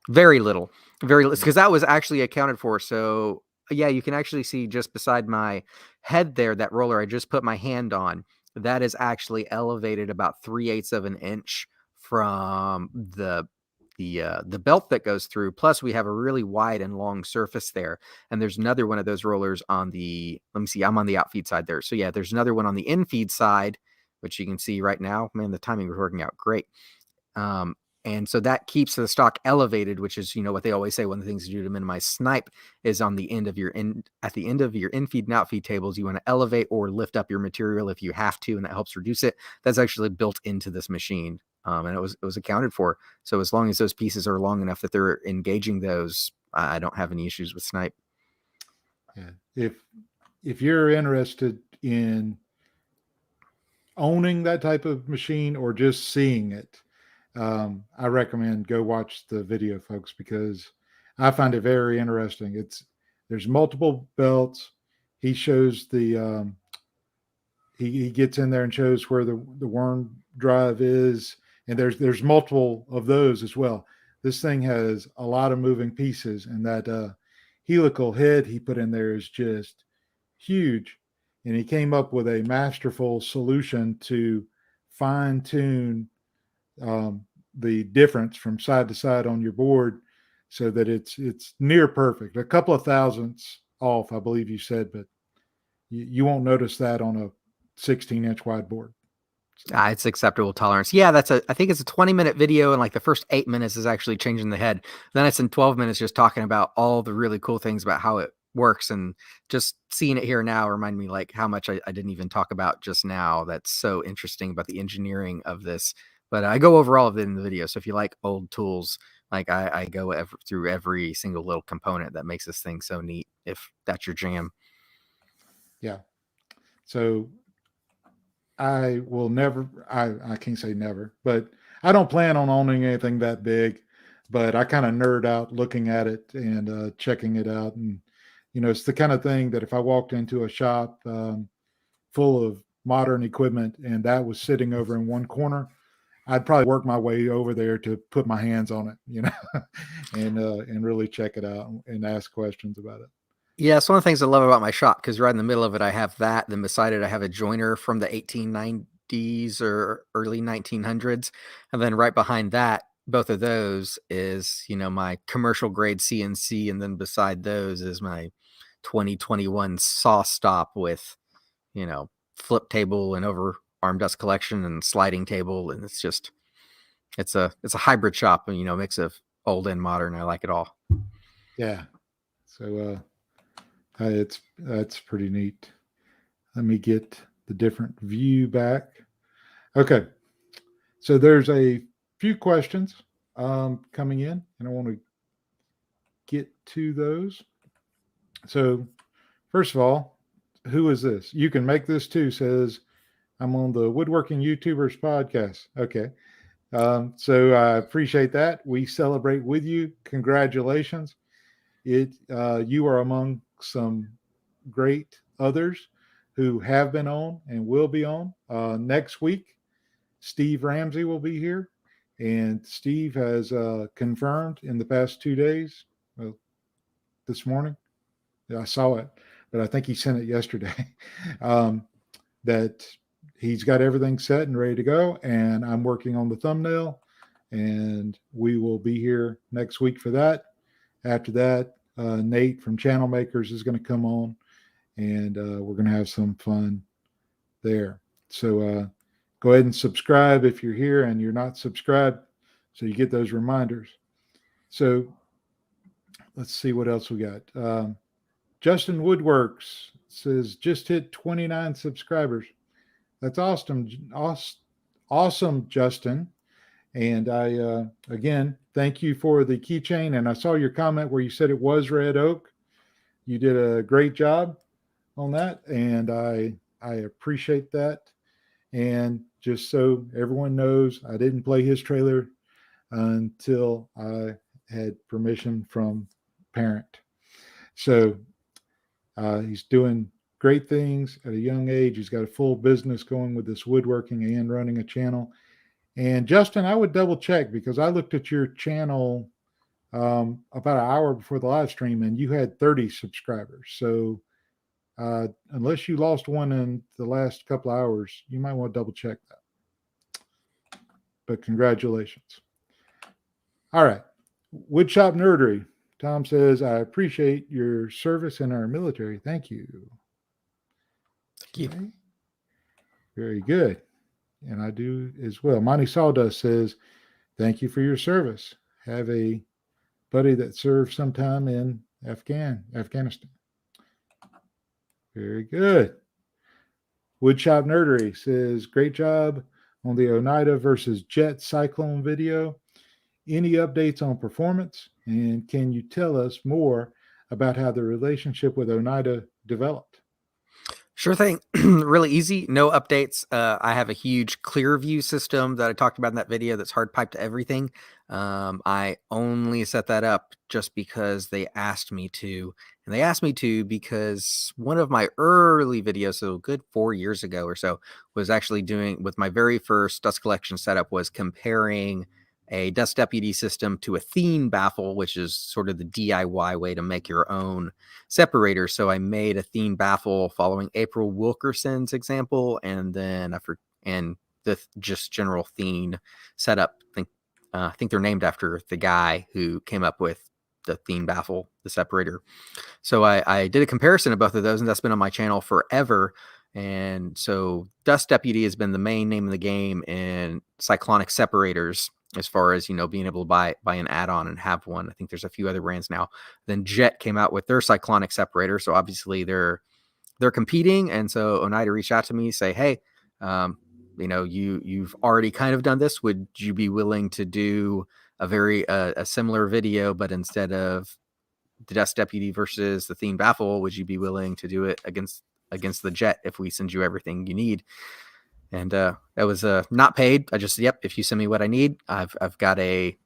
Very little, very little, Yeah. because that was actually accounted for. So yeah, you can actually see just beside my head there, that roller I just put my hand on, that is actually elevated about 3/8 of an inch from the belt that goes through. Plus, we have a really wide and long surface there, and there's another one of those rollers on the. Let me see, I'm on the outfeed side there. So yeah, there's another one on the infeed side, which you can see right now. Man, the timing was working out great. Um, and so that keeps the stock elevated, which is, what they always say, one of the things to do to minimize snipe is on the end of your at the end of your infeed and outfeed tables, you want to elevate or lift up your material if you have to, and that helps reduce it. That's actually built into this machine. And it was accounted for. So as long as those pieces are long enough that they're engaging those, I don't have any issues with snipe. Yeah. If you're interested in owning that type of machine or just seeing it, I recommend go watch the video, folks, because I find it very interesting. There's multiple belts. He shows he gets in there and shows where the worm drive is, and there's multiple of those as well. This thing has a lot of moving pieces, and that helical head he put in there is just huge. And he came up with a masterful solution to fine tune the difference from side to side on your board so that it's near perfect. A couple of thousandths off, I believe you said, but you won't notice that on a 16-inch wide board. So, It's acceptable tolerance. Yeah, I think it's a 20-minute video, and like the first 8 minutes is actually changing the head. Then it's in 12 minutes just talking about all the really cool things about how it works, and just seeing it here now remind me like how much I didn't even talk about just now. That's so interesting about the engineering of this. But I go over all of it in the video. So if you like old tools, like I go through every single little component that makes this thing so neat, if that's your jam. yeah. So I will never, I can't say never, but I don't plan on owning anything that big. But I kind of nerd out looking at it and checking it out. And, it's the kind of thing that if I walked into a shop full of modern equipment and that was sitting over in one corner, I'd probably work my way over there to put my hands on it, and really check it out and ask questions about it. Yeah, it's one of the things I love about my shop because right in the middle of it, I have that. Then beside it, I have a joiner from the 1890s or early 1900s. And then right behind that, both of those is, my commercial grade CNC. And then beside those is my 2021 saw stop with, flip table and over arm dust collection and sliding table. And it's a hybrid shop, mix of old and modern. I like it all. Yeah. So that's pretty neat. Let me get the different view back. Okay. So there's a few questions coming in, and I want to get to those. So first of all, who is this? You can make this too. Says I'm on the Woodworking YouTubers podcast. Okay. So I appreciate that. We celebrate with you. Congratulations. You are among some great others who have been on and will be on. Next week, Steve Ramsey will be here. And Steve has confirmed in the past 2 days, well, this morning, I saw it, but I think he sent it yesterday. That he's got everything set and ready to go, and I'm working on the thumbnail, and we will be here next week for that. After that, Nate from Channel Makers is going to come on, and we're going to have some fun there. So go ahead and subscribe if you're here and you're not subscribed, so you get those reminders. So let's see what else we got. Justin Woodworks says just hit 29 subscribers. That's awesome. Awesome, Justin. And I, again, thank you for the keychain. And I saw your comment where you said it was red oak. You did a great job on that. And I appreciate that. And just so everyone knows, I didn't play his trailer until I had permission from parent. So he's doing great things at a young age. He's got a full business going with this woodworking and running a channel. And Justin, I would double check because I looked at your channel about an hour before the live stream and you had 30 subscribers. So unless you lost one in the last couple of hours, you might want to double check that. But congratulations. All right. Woodshop Nerdery. Tom says, I appreciate your service in our military. Thank you. Thank you. Okay. Very good. And I do as well. Monty Sawdust says, thank you for your service. Have a buddy that served sometime in Afghanistan. Very good. Woodshop Nerdery says, great job on the Oneida versus Jet Cyclone video. Any updates on performance? And can you tell us more about how the relationship with Oneida developed? Sure thing. Really easy. No updates. I have a huge clear view system that I talked about in that video that's hard piped to everything. I only set that up just because they asked me to. And they asked me to because one of my early videos, so good 4 years ago or so, was actually doing with my very first dust collection setup was comparing a dust deputy system to a theme baffle, which is sort of the DIY way to make your own separator. So I made a theme baffle following April Wilkerson's example, and then the just general theme setup. I think they're named after the guy who came up with the theme baffle, the separator. So I did a comparison of both of those, and that's been on my channel forever. And so Dust Deputy has been the main name of the game in cyclonic separators, as far as, being able to buy an add-on and have one. I think there's a few other brands now. Then Jet came out with their cyclonic separator. So obviously they're competing. And so Oneida reached out to me, say, hey, you've already kind of done this. Would you be willing to do a similar video, but instead of the Dust Deputy versus the theme baffle, would you be willing to do it against the Jet if we send you everything you need? And that was not paid. I just, if you send me what I need, I've got the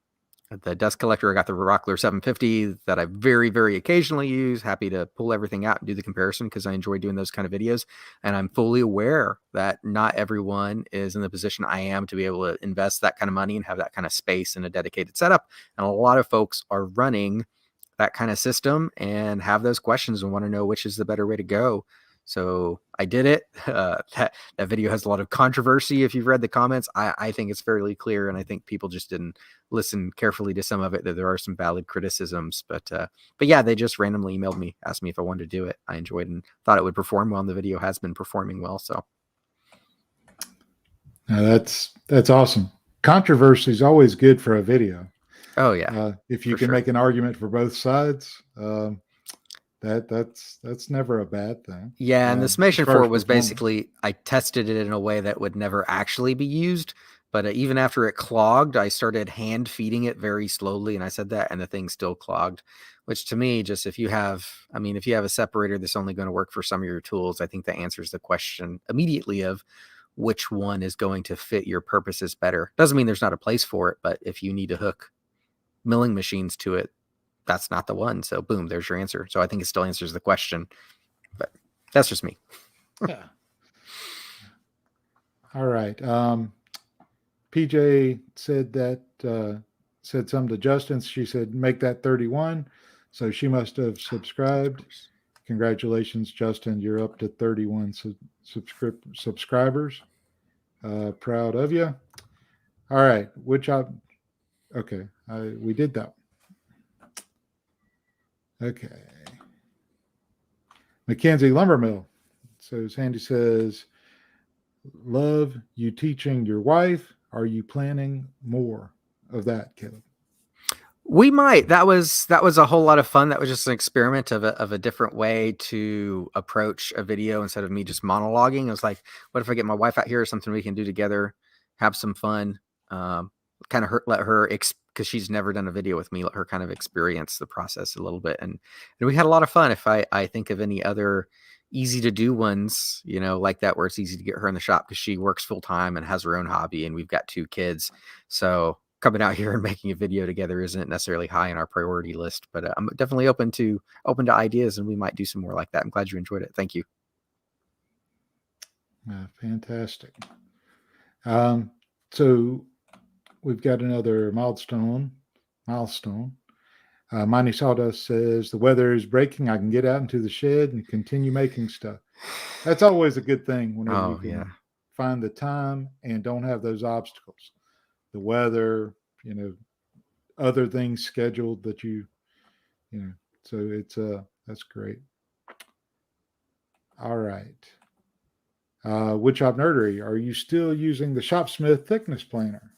dust collector. I got the Rockler 750 that I very, very occasionally use. Happy to pull everything out and do the comparison because I enjoy doing those kind of videos. And I'm fully aware that not everyone is in the position I am to be able to invest that kind of money and have that kind of space and a dedicated setup. And a lot of folks are running that kind of system and have those questions and want to know which is the better way to go. So I did it. That video has a lot of controversy. If you've read the comments, I think it's fairly clear. And I think people just didn't listen carefully to some of it, that there are some valid criticisms, but yeah, they just randomly emailed me, asked me if I wanted to do it. I enjoyed and thought it would perform well. And the video has been performing well. So. Now that's awesome. Controversy is always good for a video. Oh yeah. If you can make an argument for both sides, that's never a bad thing. Yeah, and the summation for it was basically I tested it in a way that would never actually be used. But even after it clogged, I started hand feeding it very slowly, and I said that, and the thing still clogged. Which to me, just if you have a separator that's only going to work for some of your tools, I think that answers the question immediately of which one is going to fit your purposes better. Doesn't mean there's not a place for it, but if you need to hook milling machines to it, that's not the one. So boom, there's your answer. So I think it still answers the question, but that's just me. Yeah. All right. PJ said something to Justin. She said, make that 31. So she must have subscribed. Congratulations, Justin. You're up to 31 subscribers. Proud of you. All right. Okay. We did that. Okay. Mackenzie Lumber Mill. So Sandy says, love you teaching your wife. Are you planning more of that, Caleb? We might. That was a whole lot of fun. That was just an experiment of a different way to approach a video instead of me just monologuing. It was like, what if I get my wife out here or something we can do together, have some fun, kind of let her, because she's never done a video with me, let her kind of experience the process a little bit. And we had a lot of fun. If I think of any other easy to do ones, like that, where it's easy to get her in the shop because she works full time and has her own hobby, and we've got 2 kids. So coming out here and making a video together isn't necessarily high on our priority list, but I'm definitely open to ideas, and we might do some more like that. I'm glad you enjoyed it. Thank you. Fantastic. So we've got another milestone. Miney Sawdust says, the weather is breaking. I can get out into the shed and continue making stuff. That's always a good thing whenever you can find the time and don't have those obstacles. The weather, other things scheduled that so it's that's great. All right. Woodshop Nerdery, are you still using the Shopsmith thickness planer?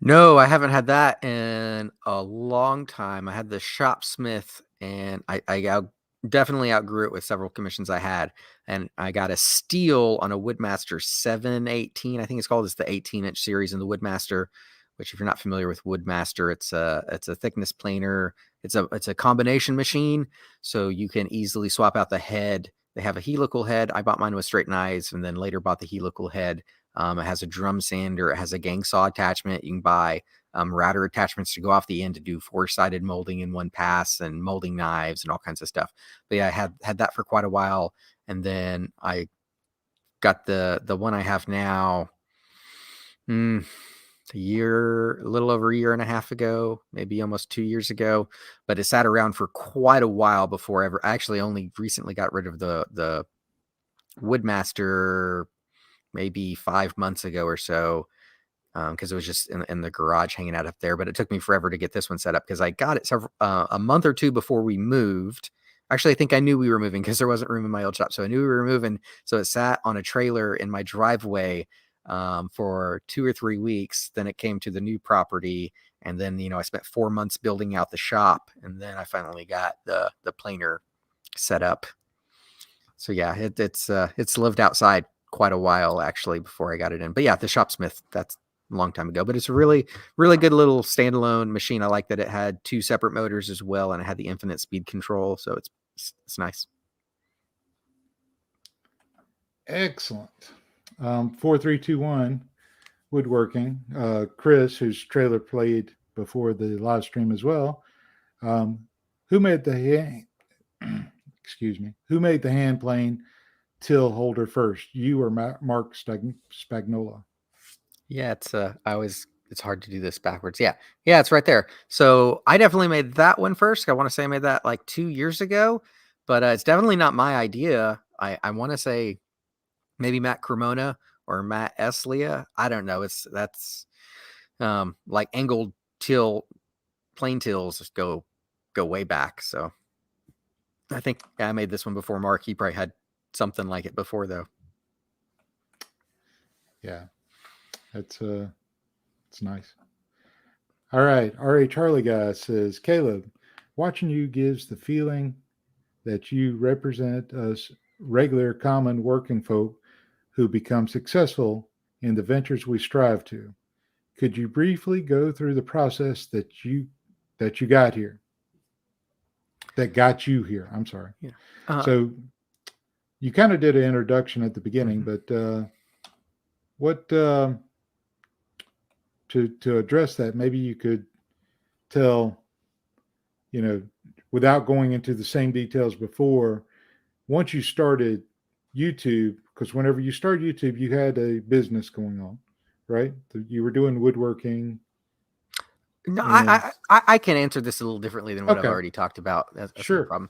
No, I haven't had that in a long time. I had the Shopsmith, and I definitely outgrew it with several commissions I had. And I got a steal on a Woodmaster 718, I think it's called. It's the 18-inch series in the Woodmaster, which, if you're not familiar with Woodmaster, it's a thickness planer. It's a combination machine, so you can easily swap out the head. They have a helical head. I bought mine with straight knives, and then later bought the helical head. It has a drum sander. It has a gang saw attachment. You can buy router attachments to go off the end to do 4-sided molding in one pass, and molding knives and all kinds of stuff. But yeah, I had that for quite a while, and then I got the one I have now. A little over a year and a half ago, maybe almost 2 years ago, but it sat around for quite a while before I actually only recently got rid of the Woodmaster maybe 5 months ago or so, because it was just in the garage hanging out up there. But it took me forever to get this one set up because I got it a month or 2 before we moved. Actually, I think I knew we were moving because there wasn't room in my old shop. So I knew we were moving. So it sat on a trailer in my driveway for 2 or 3 weeks. Then it came to the new property. And then, I spent 4 months building out the shop. And then I finally got the planer set up. So yeah, it's lived outside quite a while actually before I got it in. But yeah, the Shopsmith, that's a long time ago, but it's a really, really good little standalone machine. I like that it had 2 separate motors as well, and it had the infinite speed control. So it's nice. Excellent. 4321 Woodworking. Chris, whose trailer played before the live stream as well. Who made the who made the hand plane till holder first, you or Mark Spagnola? Yeah, it's hard to do this backwards. Yeah, it's right there. So I definitely made that one first. I want to say I made that like 2 years ago, but it's definitely not my idea. I want to say maybe Matt Cremona or Matt Eslia. I don't know. That's like angled plane tills go way back. So I think I made this one before Mark. He probably had something like it before though. Yeah, it's nice. All right, R.A. Charlie guy says, Caleb, watching you gives the feeling that you represent us regular common working folk who become successful in the ventures we strive to. Could you briefly go through the process that you got here? That got you here. I'm sorry. Yeah. So you kind of did an introduction at the beginning, but what to address that, maybe you could tell, without going into the same details before, once you started YouTube, because whenever you start YouTube, you had a business going on, right? You were doing woodworking. No, And I can answer this a little differently than what I've okay, already talked about. That's no sure. problem.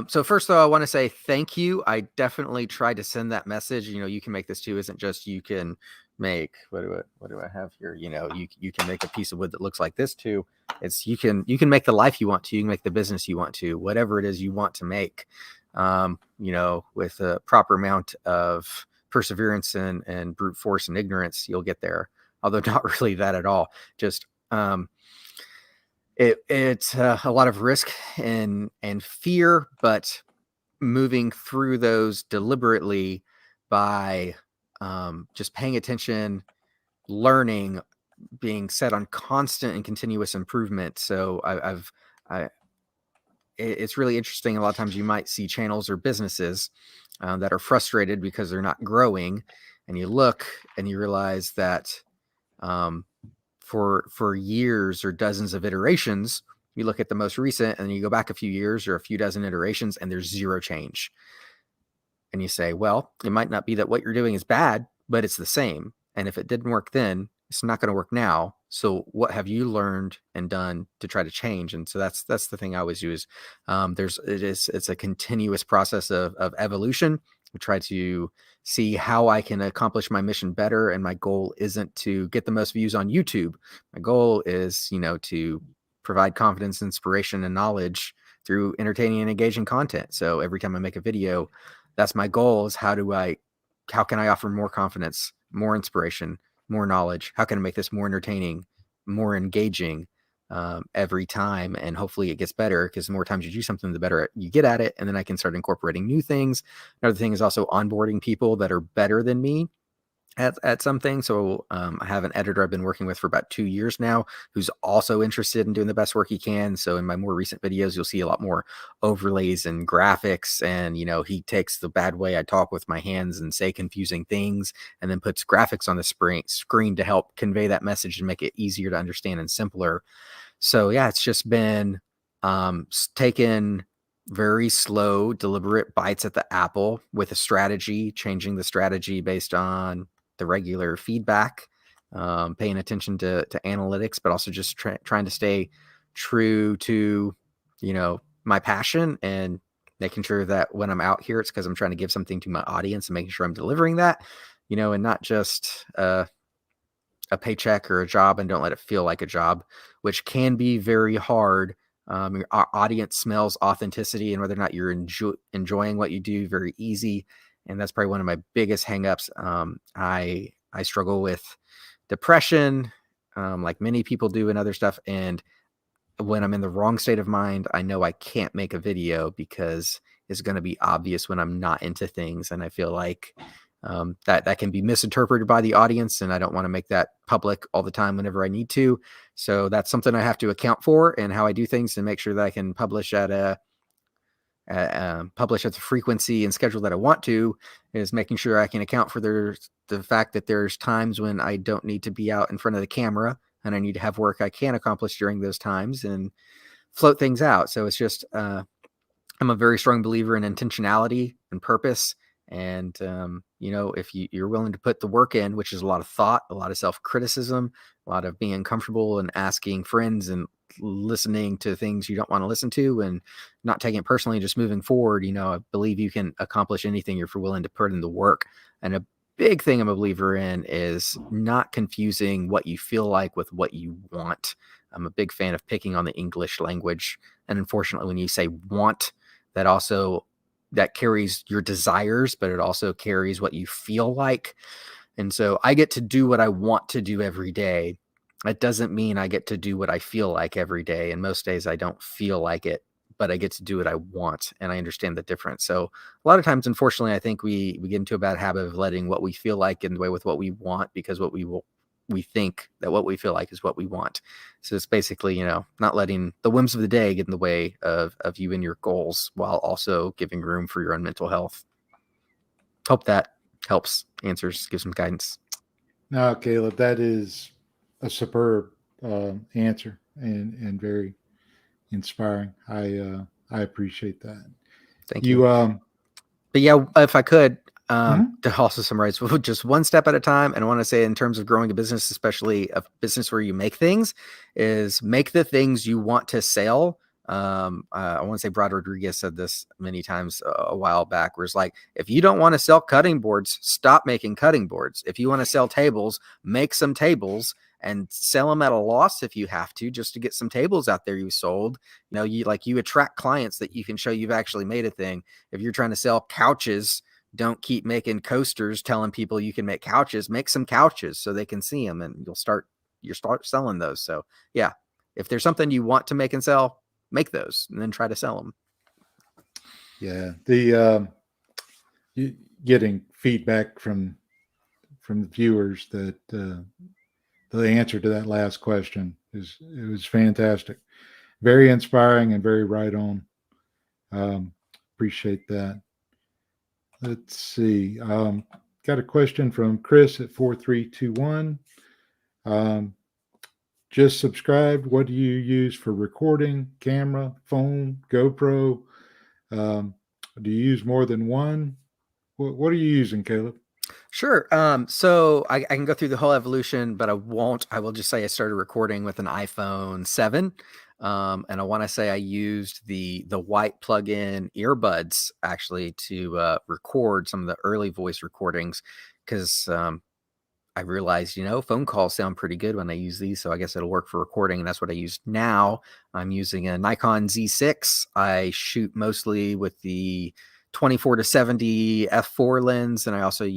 So first, though, I want to say thank you. I definitely tried to send that message. You can make this too. Isn't just you can make what do I have here? You can make a piece of wood that looks like this too. It's you can make the life you want to. You can make the business you want to. Whatever it is you want to make. With a proper amount of perseverance and brute force and ignorance, you'll get there. Although not really that at all. Just it's a lot of risk and fear, but moving through those deliberately by just paying attention, learning, being set on constant and continuous improvement. So it's really interesting. A lot of times you might see channels or businesses that are frustrated because they're not growing, and you look and you realize that um, for years or dozens of iterations, you look at the most recent and you go back a few years or a few dozen iterations and there's zero change. And you say, well, it might not be that what you're doing is bad, but it's the same. And if it didn't work then, it's not going to work now. So what have you learned and done to try to change? And so that's the thing I always do is it's a continuous process of evolution. We try to see how I can accomplish my mission better. And my goal isn't to get the most views on YouTube. My goal is, to provide confidence, inspiration, and knowledge through entertaining and engaging content. So every time I make a video, that's my goal is how can I offer more confidence, more inspiration, more knowledge? How can I make this more entertaining, more engaging every time? And hopefully it gets better, because the more times you do something, the better you get at it. And then I can start incorporating new things. Another thing is also onboarding people that are better than me at something. So I have an editor I've been working with for about 2 years now, who's also interested in doing the best work he can. So in my more recent videos, you'll see a lot more overlays and graphics. And, he takes the bad way I talk with my hands and say confusing things, and then puts graphics on the screen to help convey that message and make it easier to understand and simpler. So yeah, it's just been taken very slow, deliberate bites at the apple with a strategy, changing the strategy based on the regular feedback, paying attention to analytics, but also just trying to stay true to, my passion, and making sure that when I'm out here, it's because I'm trying to give something to my audience and making sure I'm delivering that, and not just a paycheck or a job, and don't let it feel like a job, which can be very hard. Our audience smells authenticity and whether or not you're enjoying what you do very easy. And that's probably one of my biggest hangups. I struggle with depression, like many people do, and other stuff. And when I'm in the wrong state of mind, I know I can't make a video because it's going to be obvious when I'm not into things. And I feel like that can be misinterpreted by the audience, and I don't want to make that public all the time whenever I need to. So that's something I have to account for, and how I do things to make sure that I can publish at the frequency and schedule that I want to, is making sure I can account for the fact that there's times when I don't need to be out in front of the camera, and I need to have work I can accomplish during those times and float things out. So it's just I'm a very strong believer in intentionality and purpose. And, if you're willing to put the work in, which is a lot of thought, a lot of self-criticism, a lot of being uncomfortable and asking friends and listening to things you don't want to listen to, and not taking it personally, just moving forward, I believe you can accomplish anything if you're willing to put in the work. And a big thing I'm a believer in is not confusing what you feel like with what you want. I'm a big fan of picking on the English language. And unfortunately, when you say want, that carries your desires, but it also carries what you feel like. And so I get to do what I want to do every day. That doesn't mean I get to do what I feel like every day. And most days I don't feel like it, but I get to do what I want. And I understand the difference. So a lot of times, unfortunately, I think we get into a bad habit of letting what we feel like get in the way with what we want, because we think that what we feel like is what we want. So it's basically, not letting the whims of the day get in the way of you and your goals, while also giving room for your own mental health. Hope that helps, answers, gives some guidance. No, Caleb, that is a superb answer and very inspiring. I appreciate that. Thank you. You But yeah, if I could, To also summarize, just one step at a time. And I want to say, in terms of growing a business, especially a business where you make things, is make the things you want to sell. I want to say Brad Rodriguez said this many times a while back, where it's like, if you don't want to sell cutting boards, stop making cutting boards. If you want to sell tables, make some tables and sell them at a loss if you have to, just to get some tables out there you sold. You attract clients that you can show you've actually made a thing. If you're trying to sell couches, don't keep making coasters telling people you can make couches. Make some couches so they can see them, and you'll start selling those. So yeah, if there's something you want to make and sell, make those and then try to sell them. Yeah. The getting feedback from the viewers that the answer to that last question was fantastic. Very inspiring and very right on. Appreciate that. Let's see. Got a question from Chris at 4321. Just subscribed. What do you use for recording? Camera, phone, GoPro? Do you use more than one? What are you using, Caleb? Sure. So I can go through the whole evolution, but I won't. I will just say I started recording with an iPhone 7. And I want to say I used the white plug-in earbuds actually to record some of the early voice recordings, because I realized, phone calls sound pretty good when I use these, so I guess it'll work for recording, and that's what I use now. I'm using a Nikon Z6. I shoot mostly with the 24-70 f4 lens, and I also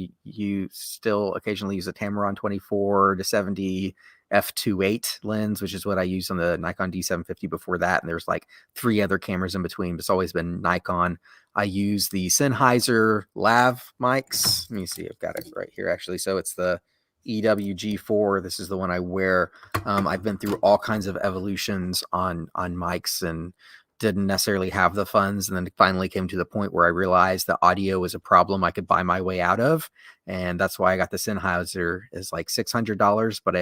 still occasionally use a Tamron 24-70 f2.8 lens, which is what I used on the Nikon D750 before that. And there's like 3 other cameras in between, but it's always been Nikon. I use the Sennheiser lav mics. Let me see, I've got it right here actually. So it's the EWG4. This is the one I wear. I've been through all kinds of evolutions on mics and didn't necessarily have the funds, and then finally came to the point where I realized that audio was a problem I could buy my way out of, and that's why I got the Sennheiser. Is like $600, but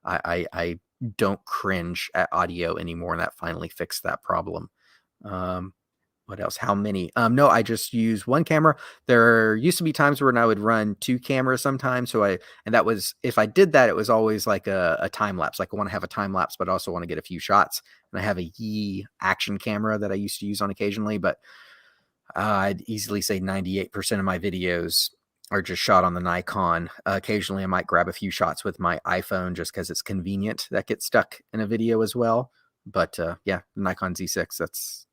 I don't cringe at audio anymore, and that finally fixed that problem. What else? How many? No, I just use one camera. There used to be times when I would run 2 cameras sometimes. And that was, if I did that, it was always like a time lapse. Like I want to have a time lapse, but I also want to get a few shots. And I have a Yi action camera that I used to use on occasionally, but I'd easily say 98% of my videos are just shot on the Nikon. Occasionally I might grab a few shots with my iPhone just because it's convenient. That gets stuck in a video as well. But yeah, Nikon Z6, that's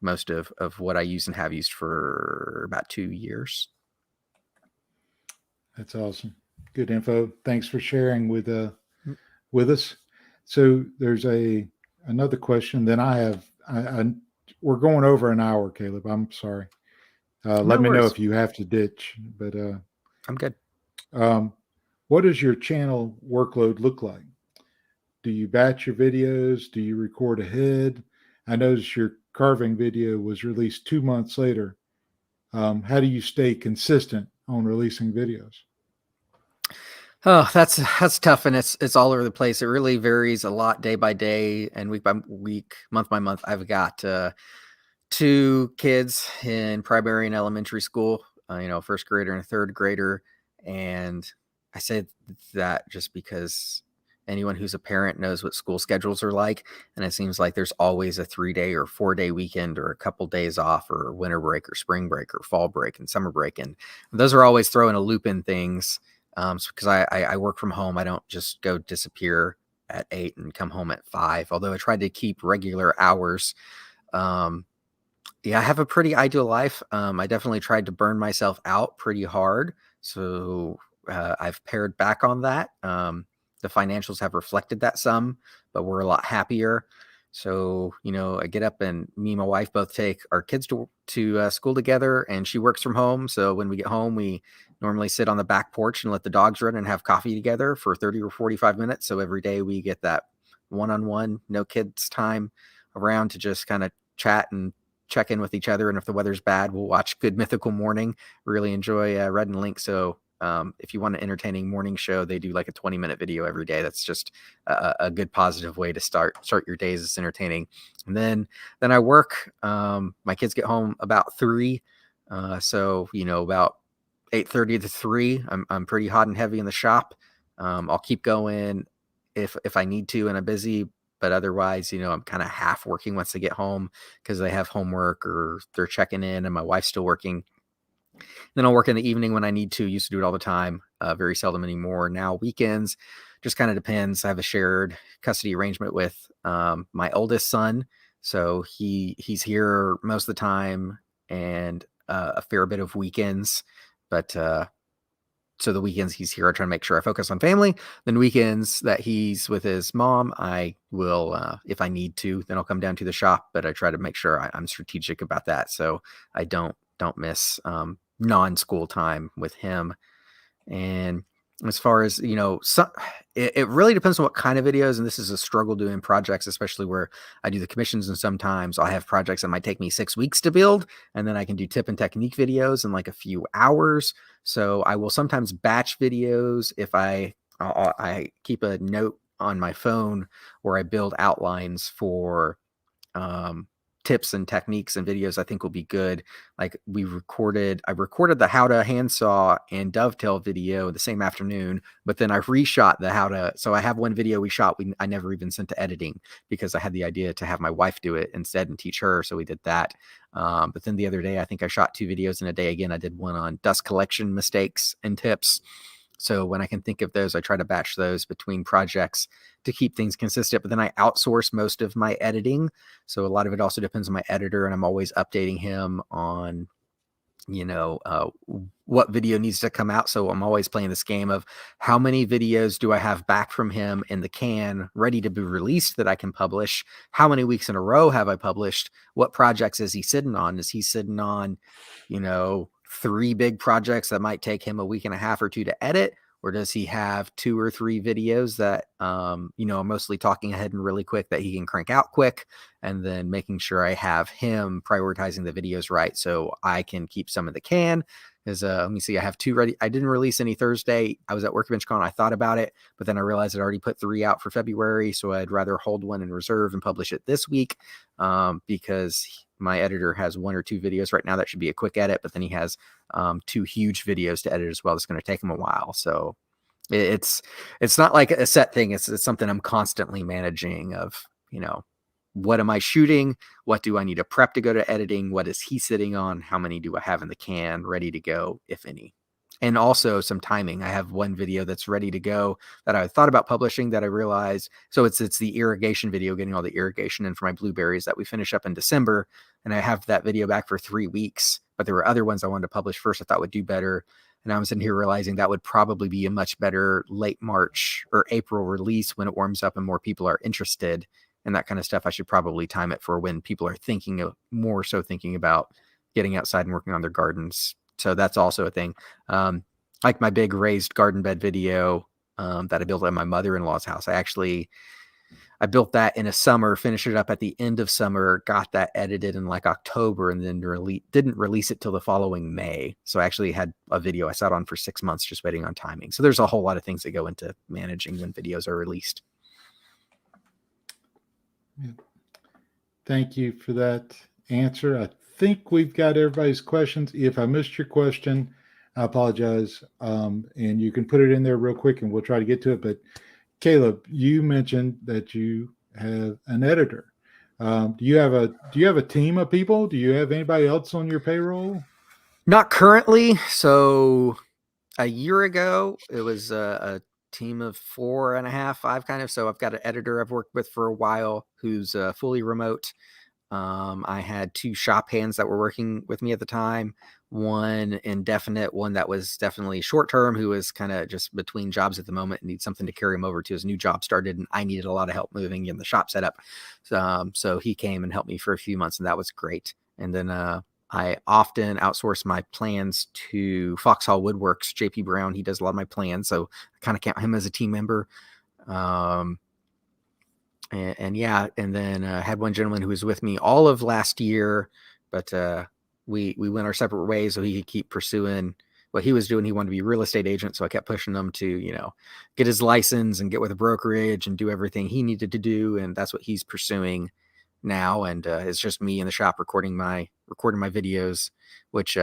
most of what I use and have used for about 2 years. That's awesome. Good info. Thanks for sharing with us. So there's another question. Then I have, we're going over an hour, Caleb. I'm sorry. Let me know if you have to ditch, but I'm good. What does your channel workload look like? Do you batch your videos? Do you record ahead? I noticed your carving video was released 2 months later. How do you stay consistent on releasing videos? Oh, that's tough, and it's all over the place. It really varies a lot day by day and week by week, month by month. I've got 2 kids in primary and elementary school, first grader and a third grader. And I said that just because anyone who's a parent knows what school schedules are like. And it seems like there's always a 3-day or 4-day weekend or a couple days off, or winter break or spring break or fall break and summer break. And those are always throwing a loop in things. Because I work from home. I don't just go disappear at 8 and come home at 5, although I try to keep regular hours. Yeah, I have a pretty ideal life. I definitely tried to burn myself out pretty hard. So I've pared back on that. The financials have reflected that some, but we're a lot happier. So, I get up and me and my wife both take our kids to school together, and she works from home. So when we get home, we normally sit on the back porch and let the dogs run and have coffee together for 30 or 45 minutes. So every day we get that one-on-one, no kids time around to just kind of chat and check in with each other. And if the weather's bad, we'll watch Good Mythical Morning. Really enjoy Red and Link. So if you want an entertaining morning show, they do like a 20-minute video every day. That's just a good positive way to start your days. It's entertaining. And then I work. My kids get home about 3. So, about 8:30 to 3. I'm pretty hot and heavy in the shop. I'll keep going if I need to and I'm busy, but otherwise, I'm kind of half working once I get home because they have homework or they're checking in and my wife's still working. Then I'll work in the evening when I need to. Used to do it all the time, very seldom anymore. Now weekends just kind of depends. I have a shared custody arrangement with my oldest son, so he's here most of the time and a fair bit of weekends. But so the weekends he's here, I try to make sure I focus on family. Then weekends that he's with his mom, I will, if I need to, then I'll come down to the shop. But I try to make sure I'm strategic about that, so I don't miss non-school time with him. And as far as it really depends on what kind of videos, and this is a struggle doing projects, especially where I do the commissions, and sometimes I'll have projects that might take me 6 weeks to build, and then I can do tip and technique videos in like a few hours. So I will sometimes batch videos if I keep a note on my phone where I build outlines for tips and techniques and videos I think will be good. Like I recorded the how to handsaw and dovetail video the same afternoon, but then I reshot the how to, so I have one video we shot, I never even sent to editing because I had the idea to have my wife do it instead and teach her. So we did that. But then the other day, I think I shot 2 videos in a day. Again, I did one on dust collection mistakes and tips. So when I can think of those, I try to batch those between projects to keep things consistent. But then I outsource most of my editing. So a lot of it also depends on my editor, and I'm always updating him on, what video needs to come out. So I'm always playing this game of how many videos do I have back from him in the can ready to be released that I can publish? How many weeks in a row have I published? What projects is he sitting on? Is he sitting on, 3 big projects that might take him a week and a half or 2 to edit? Or does he have 2 or 3 videos that, are mostly talking ahead and really quick that he can crank out quick? And then making sure I have him prioritizing the videos right so I can keep some of the can. Because let me see, I have 2 ready. I didn't release any Thursday. I was at Workbench Con. I thought about it, but then I realized I'd already put 3 out for February. So I'd rather hold one in reserve and publish it this week because my editor has 1 or 2 videos right now that should be a quick edit, but then he has 2 huge videos to edit as well. That's going to take him a while. So it's not like a set thing. It's something I'm constantly managing of, what am I shooting? What do I need to prep to go to editing? What is he sitting on? How many do I have in the can ready to go, if any? And also some timing. I have 1 video that's ready to go that I thought about publishing that I realized. So it's the irrigation video, getting all the irrigation in for my blueberries that we finish up in December. And I have that video back for 3 weeks, but there were other ones I wanted to publish first I thought would do better. And I'm sitting here realizing that would probably be a much better late March or April release when it warms up and more people are interested and that kind of stuff. I should probably time it for when people are thinking about getting outside and working on their gardens. So that's also a thing. Like my big raised garden bed video that I built at my mother-in-law's house. I built that in a summer, finished it up at the end of summer, got that edited in like October, and then didn't release it till the following May. So I actually had a video I sat on for 6 months just waiting on timing. So there's a whole lot of things that go into managing when videos are released. Yeah. Thank you for that answer. I think we've got everybody's questions. If I missed your question, I apologize. And you can put it in there real quick and we'll try to get to it. But Caleb, you mentioned that you have an editor. Do you have a team of people? Do you have anybody else on your payroll? Not currently. So a year ago, it was a team of 4.5, 5 kind of. So I've got an editor I've worked with for a while who's fully remote. I had 2 shop hands that were working with me at the time, one indefinite, one that was definitely short-term, who was kind of just between jobs at the moment and needs something to carry him over to his new job started. And I needed a lot of help moving in the shop setup. So he came and helped me for a few months and that was great. And then, I often outsource my plans to Foxhall Woodworks, JP Brown. He does a lot of my plans. So I kind of count him as a team member. And then had one gentleman who was with me all of last year, but we went our separate ways so he could keep pursuing what he was doing. He wanted to be a real estate agent. So I kept pushing him to, get his license and get with a brokerage and do everything he needed to do. And that's what he's pursuing now. And it's just me in the shop recording my videos, which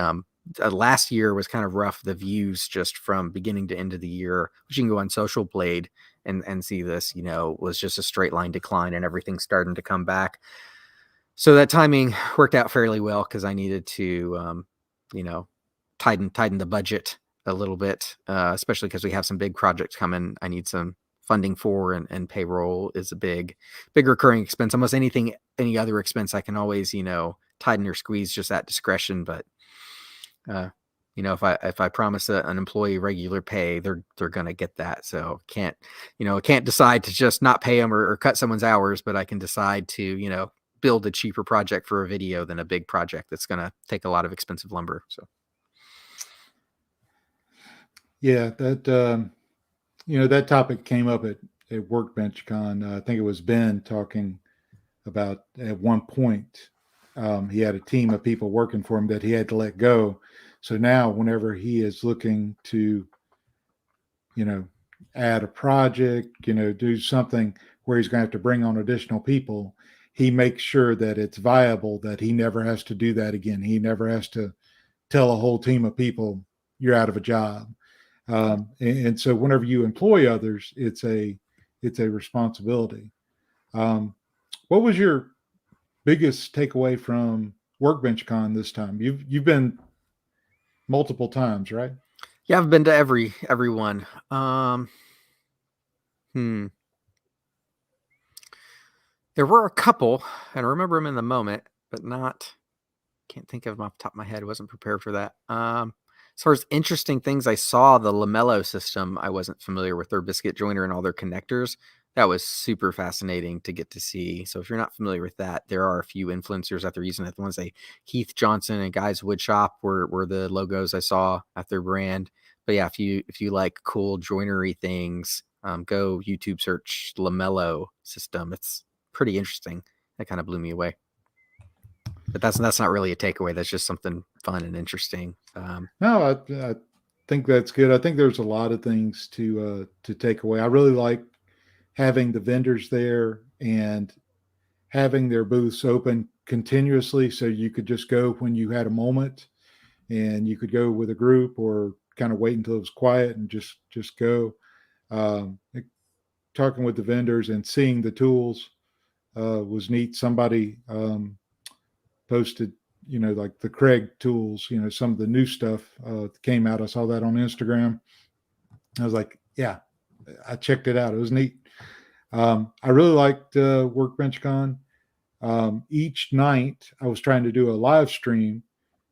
last year was kind of rough. The views just from beginning to end of the year, which you can go on Social Blade and see this, was just a straight line decline, and everything's starting to come back. So that timing worked out fairly well because I needed to, tighten the budget a little bit, especially because we have some big projects coming. I need some funding for, and payroll is a big recurring expense. Almost any other expense, I can always, tighten or squeeze just at discretion. But if I promise an employee regular pay, they're gonna get that. So I can't decide to just not pay them or cut someone's hours, but I can decide to build a cheaper project for a video than a big project that's gonna take a lot of expensive lumber. So Yeah, that topic came up at Workbench Con. I think it was Ben talking about at one point. He had a team of people working for him that he had to let go. So now, whenever he is looking to, add a project, do something where he's going to have to bring on additional people, he makes sure that it's viable, that he never has to do that again. He never has to tell a whole team of people, you're out of a job. And so whenever you employ others, it's a responsibility. What was your biggest takeaway from Workbench Con this time? You've been multiple times, right? yeah, I've been to every one. There were a couple, and I remember them in the moment, but can't think of them off the top of my head. Wasn't prepared for that. As far as interesting things I saw, the Lamello system, I wasn't familiar with their biscuit joiner and all their connectors. That was super fascinating to get to see. So if you're not familiar with that, there are a few influencers out there using it. The ones like Keith Johnson and Guys Woodshop were the logos I saw at their brand. But yeah, if you like cool joinery things, go YouTube search Lamello system. It's pretty interesting. That kind of blew me away. But that's not really a takeaway. That's just something fun and interesting. No, I think that's good. I think there's a lot of things to take away. I really like having the vendors there and having their booths open continuously, so you could just go when you had a moment, and you could go with a group or kind of wait until it was quiet and just go. Talking with the vendors and seeing the tools was neat. Somebody posted, like the Craig tools, some of the new stuff came out. I saw that on Instagram. I was like, yeah, I checked it out. It was neat. I really liked Workbench Con. Each night I was trying to do a live stream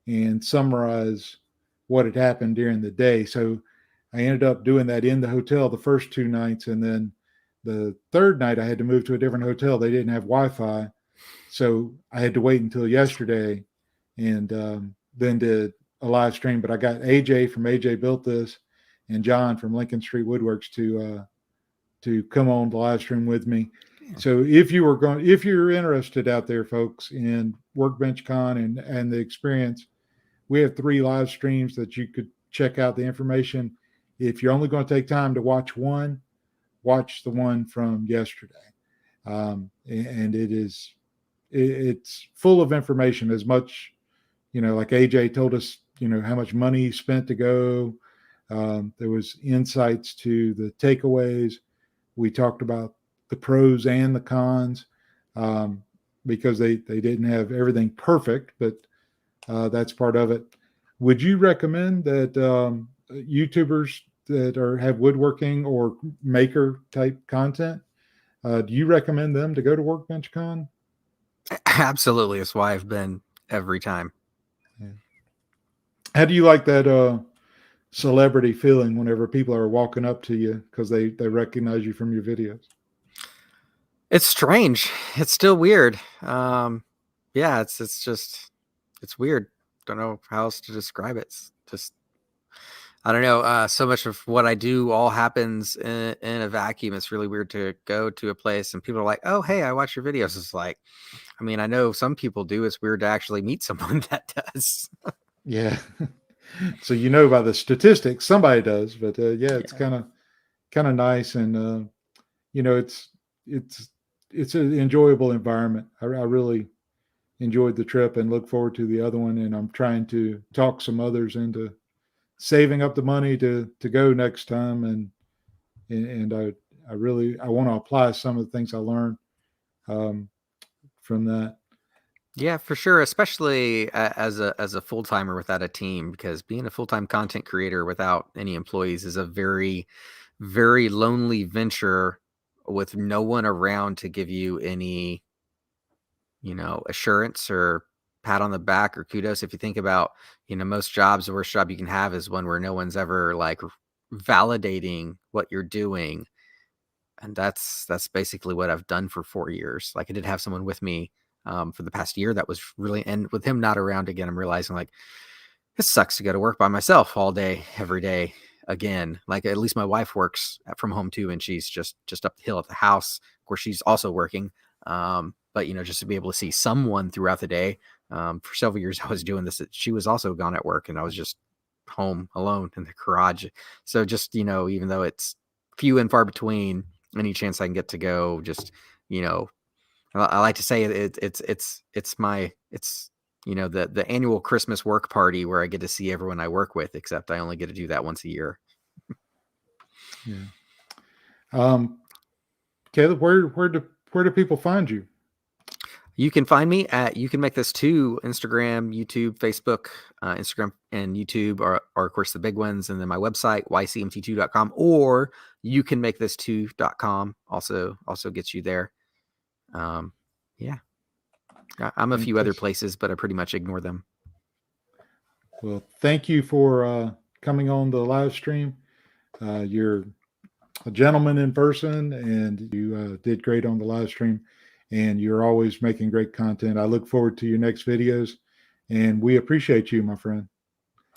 and summarize what had happened during the day. So I ended up doing that in the hotel the first two nights. And then the third night I had to move to a different hotel. They didn't have Wi-Fi. So I had to wait until yesterday and then did a live stream. But I got AJ from AJ Built This and John from Lincoln Street Woodworks to come on the live stream with me. So if you're interested out there, folks, in Workbench Con and the experience, we have 3 live streams that you could check out the information. If you're only going to take time to watch one, watch the one from yesterday. And it's full of information, as much, like AJ told us, how much money he spent to go. There was insights to the takeaways. We talked about the pros and the cons, because they didn't have everything perfect, but that's part of it. Would you recommend that YouTubers that have woodworking or maker type content, do you recommend them to go to Workbench Con? Absolutely. That's why I've been every time. Yeah. How do you like that celebrity feeling whenever people are walking up to you because they recognize you from your videos? It's strange. It's still weird. Yeah, it's weird. Don't know how else to describe it. It's just, I don't know. So much of what I do all happens in a vacuum. It's really weird to go to a place and people are like, "Oh, hey, I watch your videos." It's like, I mean, I know some people do. It's weird to actually meet someone that does. Yeah. So by the statistics, somebody does, but yeah, it's kind of nice, and it's it's an enjoyable environment. I really enjoyed the trip and look forward to the other one. And I'm trying to talk some others into saving up the money to go next time. And I really, I want to apply some of the things I learned from that. Yeah, for sure. Especially as a full timer without a team, because being a full time content creator without any employees is a very, very lonely venture with no one around to give you any, assurance or pat on the back or kudos. If you think about, most jobs, the worst job you can have is one where no one's ever like validating what you're doing. And that's basically what I've done for 4 years. Like I did have someone with me for the past year that was really, and with him not around again, I'm realizing like it sucks to go to work by myself all day, every day again. Like at least my wife works from home too, and she's just up the hill at the house. Of course, she's also working. But just to be able to see someone throughout the day. For several years, I was doing this. She was also gone at work, and I was just home alone in the garage. So just even though it's few and far between, any chance I can get to go, just I like to say it's my the annual Christmas work party where I get to see everyone I work with, except I only get to do that once a year. Yeah. Caleb, where do people find you? You can find me at You Can Make This Too, Instagram, YouTube, Facebook, Instagram and YouTube are of course the big ones, and then my website ycmt2.com or youcanmakethis2.com also gets you there. Yeah, I'm a few other places, but I pretty much ignore them. Well, thank you for coming on the live stream. You're a gentleman in person, and you did great on the live stream, and you're always making great content. I look forward to your next videos, and we appreciate you, my friend.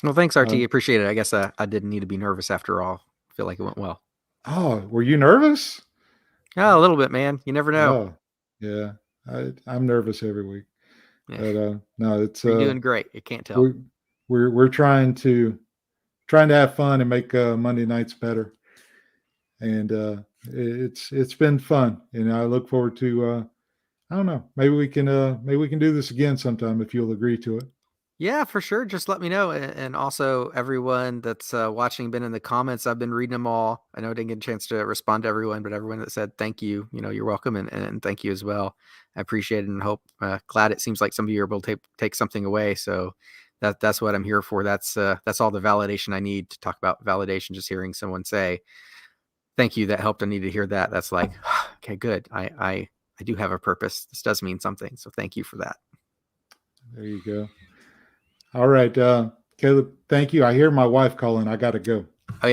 Well, thanks, RT. Appreciate it. I guess I didn't need to be nervous after all. I feel like it went well. Oh, were you nervous? Oh, a little bit, man. You never know. Oh, yeah. I'm nervous every week. Yeah. But no, it's you're doing great. You can't tell. We're trying to have fun and make Monday nights better. And it's been fun. And I look forward to I don't know, maybe we can do this again sometime if you'll agree to it. Yeah, for sure. Just let me know. And also everyone that's watching, been in the comments, I've been reading them all. I know I didn't get a chance to respond to everyone, but everyone that said thank you, you're welcome. And thank you as well. I appreciate it and hope, glad it seems like some of you are able to take something away. So that's what I'm here for. That's all the validation I need to talk about validation. Just hearing someone say, thank you, that helped. I need to hear that. That's like, okay, good. I do have a purpose. This does mean something. So thank you for that. There you go. All right. Caleb, thank you. I hear my wife calling. I got to go. Oh, yeah.